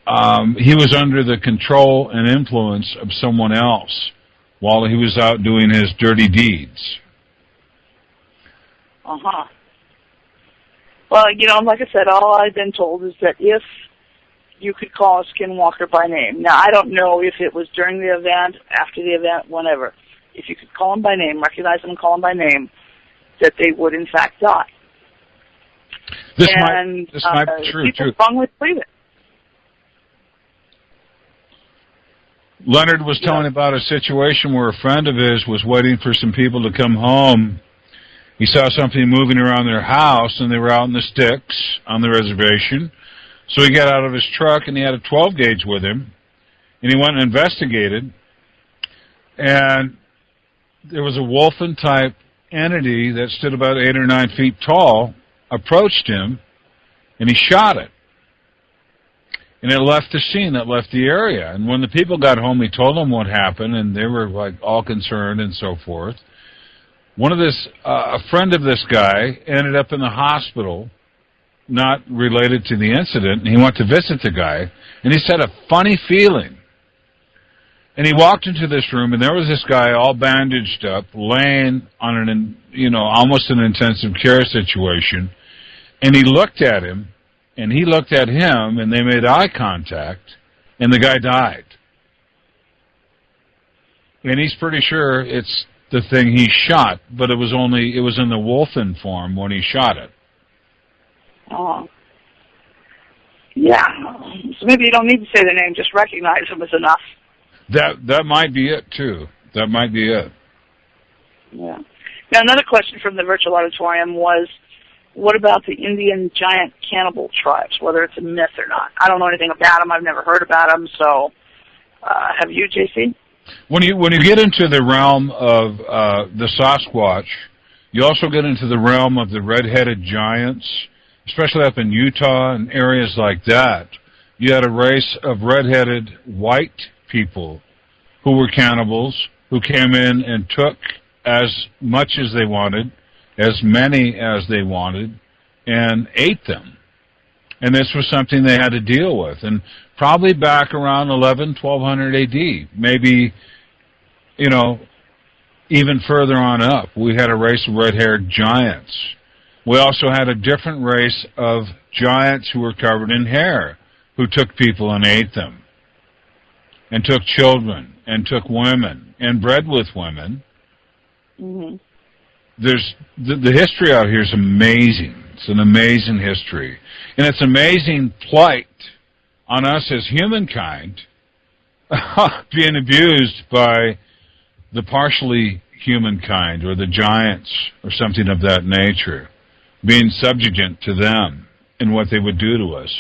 He was under the control and influence of someone else while he was out doing his dirty deeds. Uh-huh. Well, like I said, all I've been told is that if you could call a skinwalker by name. Now, I don't know if it was during the event, after the event, whenever. If you could call them by name, recognize them and call them by name, that they would in fact die. This might be true, people strongly believe it. Leonard was telling about a situation where a friend of his was waiting for some people to come home. He saw something moving around their house, and they were out in the sticks on the reservation. So he got out of his truck, and he had a 12-gauge with him, and he went and investigated. And there was a wolfen-type entity that stood about 8 or 9 feet tall, approached him, and he shot it. And it left the scene, it left the area. And when the people got home, he told them what happened, and they were like all concerned and so forth. A friend of this guy ended up in the hospital, not related to the incident, and he went to visit the guy, and he said a funny feeling. And he walked into this room, and there was this guy all bandaged up, laying on almost an intensive care situation, and he looked at him, and he looked at him, and they made eye contact, and the guy died. And he's pretty sure it's the thing he shot, but it was in the wolfen form when he shot it. Oh. Yeah. So maybe you don't need to say the name, just recognize him is enough. That might be it, too. That might be it. Yeah. Now, another question from the virtual auditorium was, what about the Indian giant cannibal tribes, whether it's a myth or not? I don't know anything about them. I've never heard about them, so have you, JC? When you get into the realm of the Sasquatch, you also get into the realm of the red-headed giants, especially up in Utah and areas like that. You had a race of red-headed white people who were cannibals, who came in and took as much as they wanted, as many as they wanted, and ate them. And this was something they had to deal with. And probably back around 1200 AD, maybe, even further on up, we had a race of red-haired giants. We also had a different race of giants who were covered in hair, who took people and ate them, and took children, and took women, and bred with women. Mm-hmm. There's the history out here is amazing. It's an amazing history. And it's amazing plight on us as humankind being abused by the partially humankind or the giants or something of that nature, being subjugant to them and what they would do to us.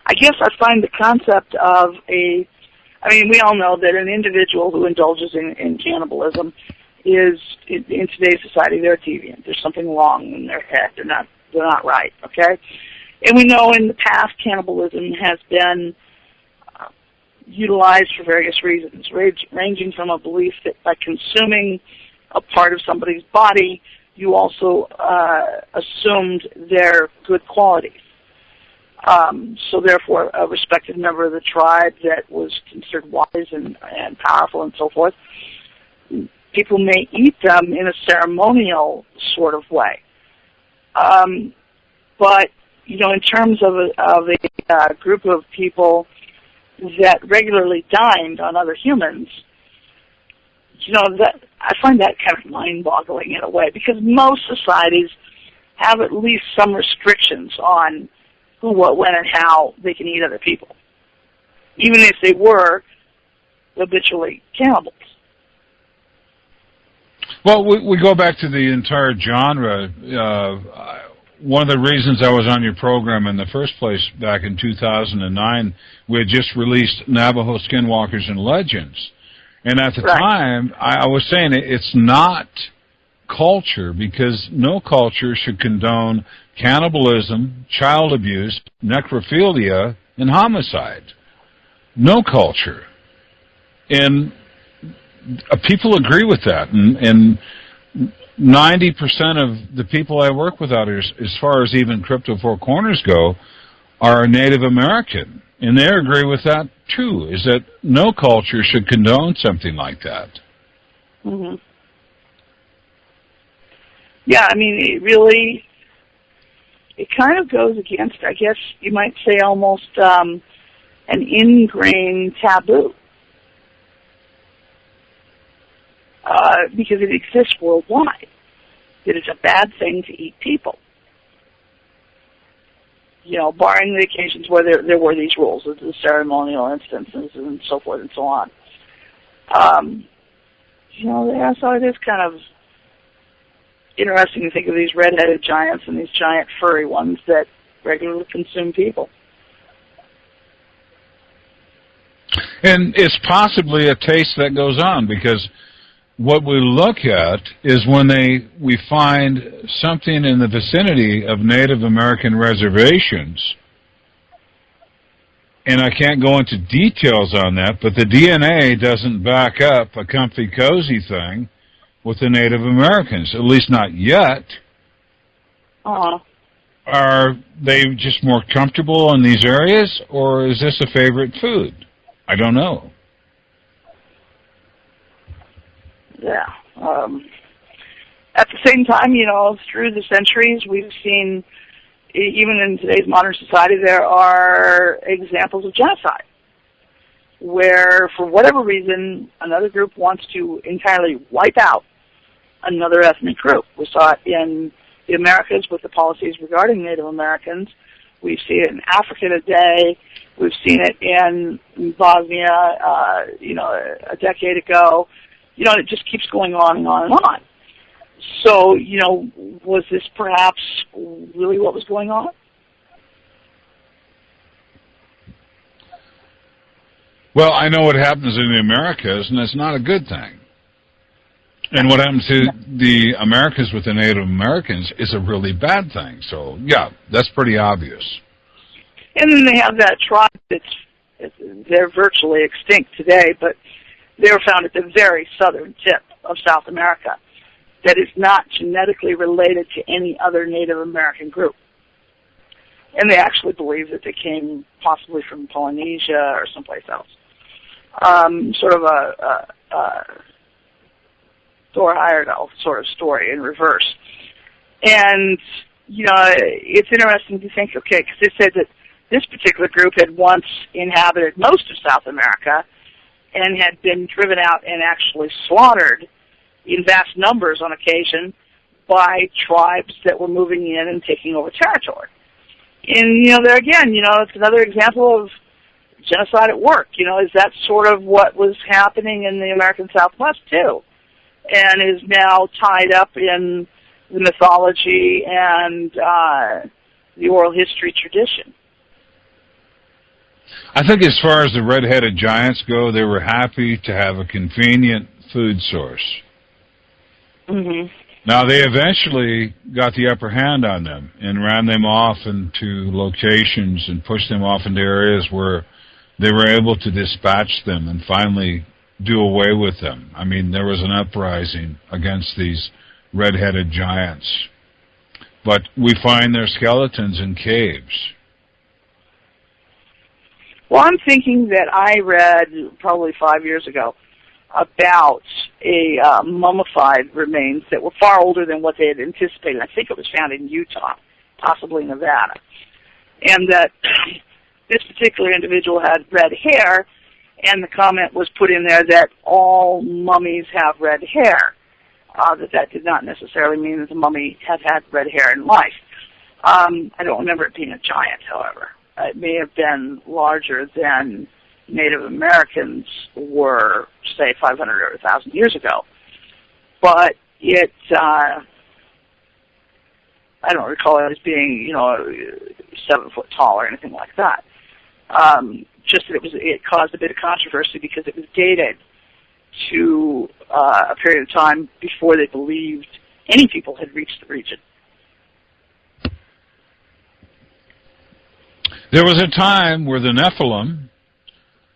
I guess I find the concept of we all know that an individual who indulges in cannibalism is, in today's society, they're deviant. There's something wrong in their head. They're not right, okay? And we know in the past cannibalism has been utilized for various reasons, ranging from a belief that by consuming a part of somebody's body, you also assumed their good qualities. So therefore, a respected member of the tribe that was considered wise and powerful and so forth, people may eat them in a ceremonial sort of way. But, you know, in terms of a group of people that regularly dined on other humans, you know, that I find that kind of mind-boggling in a way, because most societies have at least some restrictions on who, what, when, and how they can eat other people, even if they were habitually cannibals. Well, we go back to the entire genre. One of the reasons I was on your program in the first place back in 2009, we had just released Navajo Skinwalkers and Legends. And at the time, I was saying it's not culture, because no culture should condone cannibalism, child abuse, necrophilia, and homicide. No culture. And people agree with that. And 90% of the people I work with out here, as far as even Crypto Four Corners go, are Native American. And they agree with that, too, is that no culture should condone something like that. Mm-hmm. Yeah, I mean, it kind of goes against, I guess you might say, almost an ingrained taboo. Because it exists worldwide. It is a bad thing to eat people. You know, barring the occasions where there were these rules, the ceremonial instances and so forth and so on. You know, yeah, so it is kind of interesting to think of these red-headed giants and these giant furry ones that regularly consume people. And it's possibly a taste that goes on, because what we look at is when we find something in the vicinity of Native American reservations, and I can't go into details on that, but the DNA doesn't back up a comfy, cozy thing with the Native Americans, at least not yet. Are they just more comfortable in these areas, or is this a favorite food? I don't know. Yeah. At the same time, you know, through the centuries, we've seen, even in today's modern society, there are examples of genocide, where, for whatever reason, another group wants to entirely wipe out another ethnic group. We saw it in the Americas with the policies regarding Native Americans. We've seen it in Africa today. We've seen it in Bosnia, you know, a decade ago. You know, it just keeps going on and on and on. So, you know, was this perhaps really what was going on? Well, I know what happens in the Americas, and it's not a good thing. And what happens to the Americas with the Native Americans is a really bad thing. So, yeah, that's pretty obvious. And then they have that tribe they're virtually extinct today, but they were found at the very southern tip of South America that is not genetically related to any other Native American group. And they actually believe that they came possibly from Polynesia or someplace else. Sort of a Thor Heyerdahl sort of story in reverse. And, you know, it's interesting to think, okay, because they said that this particular group had once inhabited most of South America and had been driven out and actually slaughtered in vast numbers on occasion by tribes that were moving in and taking over territory. And, you know, there again, you know, it's another example of genocide at work. You know, is that sort of what was happening in the American Southwest, too, and is now tied up in the mythology and the oral history tradition. I think as far as the red-headed giants go, they were happy to have a convenient food source. Mm-hmm. Now, they eventually got the upper hand on them and ran them off into locations and pushed them off into areas where they were able to dispatch them and finally do away with them. I mean, there was an uprising against these red-headed giants. But we find their skeletons in caves. Well, I'm thinking that I read probably 5 years ago about a mummified remains that were far older than what they had anticipated. I think it was found in Utah, possibly Nevada. And that this particular individual had red hair, and the comment was put in there that all mummies have red hair. That did not necessarily mean that the mummy had red hair in life. I don't remember it being a giant, however. It may have been larger than Native Americans were, say, 500 or 1,000 years ago. But it, I don't recall it as being, 7 foot tall or anything like that. Just that it caused a bit of controversy because it was dated to a period of time before they believed any people had reached the region. There was a time where the Nephilim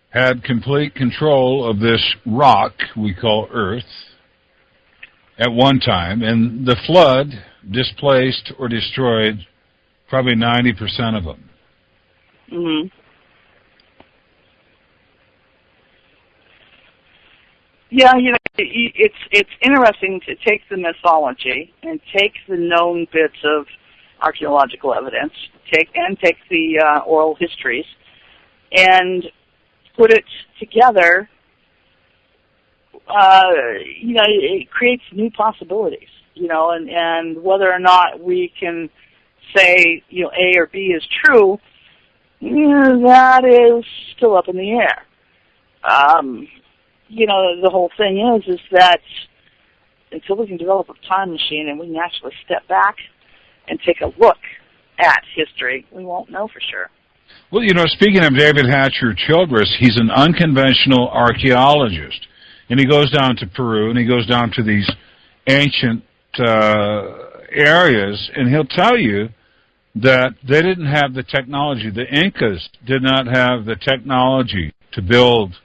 had complete control of this rock we call Earth at one time, and the flood displaced or destroyed probably 90% of them. Mm-hmm. Yeah, it's interesting to take the mythology and take the known bits of archaeological evidence, take the oral histories, and put it together. It creates new possibilities, and whether or not we can say, A or B is true, that is still up in the air. The whole thing is that until we can develop a time machine and we can actually step back and take a look at history, we won't know for sure. Well, speaking of David Hatcher Childress, he's an unconventional archaeologist. And he goes down to Peru, and he goes down to these ancient areas, and he'll tell you that they didn't have the technology. The Incas did not have the technology to build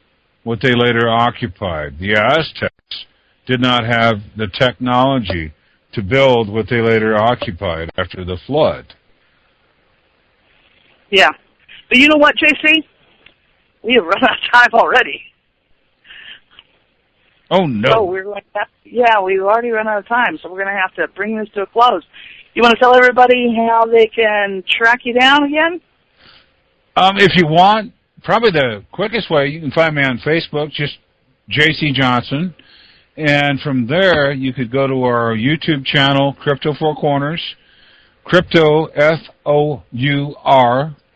what they later occupied. The Aztecs did not have the technology to build what they later occupied after the flood. Yeah. But you know what, JC? We have run out of time already. Oh, no. So we're going to we've already run out of time, so we're going to have to bring this to a close. You want to tell everybody how they can track you down again? If you want, probably the quickest way, you can find me on Facebook, just J.C. Johnson. And from there, you could go to our YouTube channel, Crypto Four Corners, Crypto, F-O-U-R,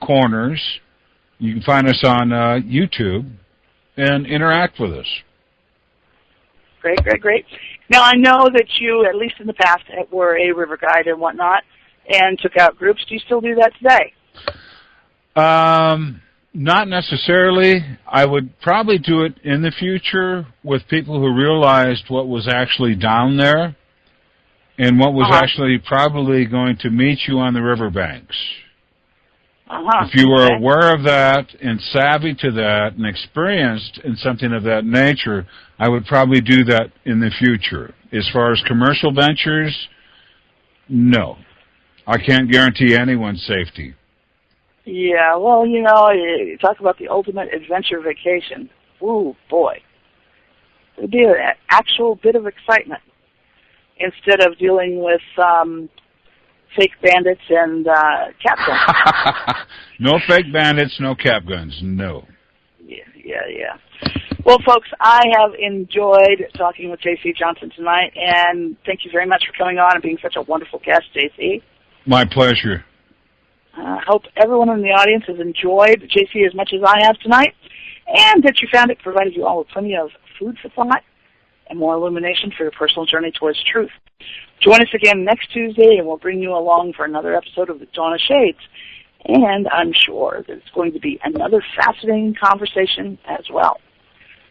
Corners. You can find us on YouTube and interact with us. Great. Now, I know that you, at least in the past, were a river guide and whatnot, and took out groups. Do you still do that today? Not necessarily. I would probably do it in the future with people who realized what was actually down there and what was actually probably going to meet you on the riverbanks. If you were aware of that and savvy to that and experienced in something of that nature, I would probably do that in the future. As far as commercial ventures, no. I can't guarantee anyone's safety. Yeah, well, you talk about the ultimate adventure vacation. Ooh, boy. It would be an actual bit of excitement instead of dealing with fake bandits and cap guns. No fake bandits, no cap guns, no. Yeah. Well, folks, I have enjoyed talking with J.C. Johnson tonight, and thank you very much for coming on and being such a wonderful guest, J.C. My pleasure. I hope everyone in the audience has enjoyed J.C. as much as I have tonight, and that you found it provided you all with plenty of food for thought and more illumination for your personal journey towards truth. Join us again next Tuesday, and we'll bring you along for another episode of the Dawn of Shades. And I'm sure that it's going to be another fascinating conversation as well.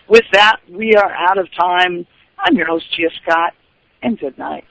With that, we are out of time. I'm your host, Gia Scott, and good night.